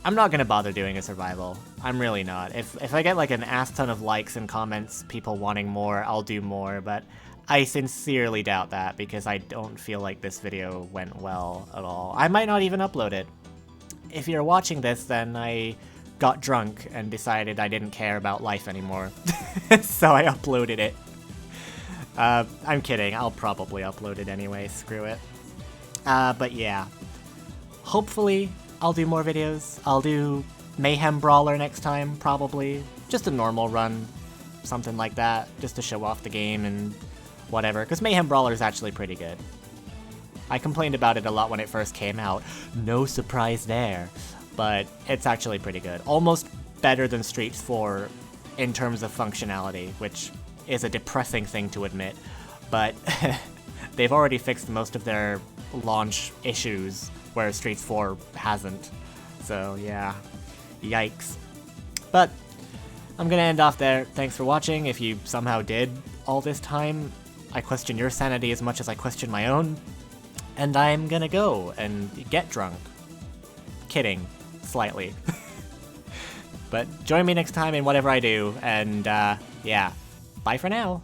I'm not gonna bother doing a survival. I'm really not. If I get like an ass ton of likes and comments, people wanting more, I'll do more, but I sincerely doubt that because I don't feel like this video went well at all. I might not even upload it. If you're watching this, then I got drunk and decided I didn't care about life anymore. So I uploaded it. I'm kidding, I'll probably upload it anyway, screw it. But yeah. Hopefully, I'll do more videos. I'll do Mayhem Brawler next time, probably. Just a normal run, something like that, just to show off the game and whatever, because Mayhem Brawler is actually pretty good. I complained about it a lot when it first came out. No surprise there. But it's actually pretty good. Almost better than Streets 4 in terms of functionality, which is a depressing thing to admit. But they've already fixed most of their launch issues, where Streets 4 hasn't. So yeah, yikes. But I'm gonna end off there. Thanks for watching. If you somehow did all this time, I question your sanity as much as I question my own. And I'm gonna go and get drunk. Kidding. Slightly. But join me next time in whatever I do, and yeah, bye for now.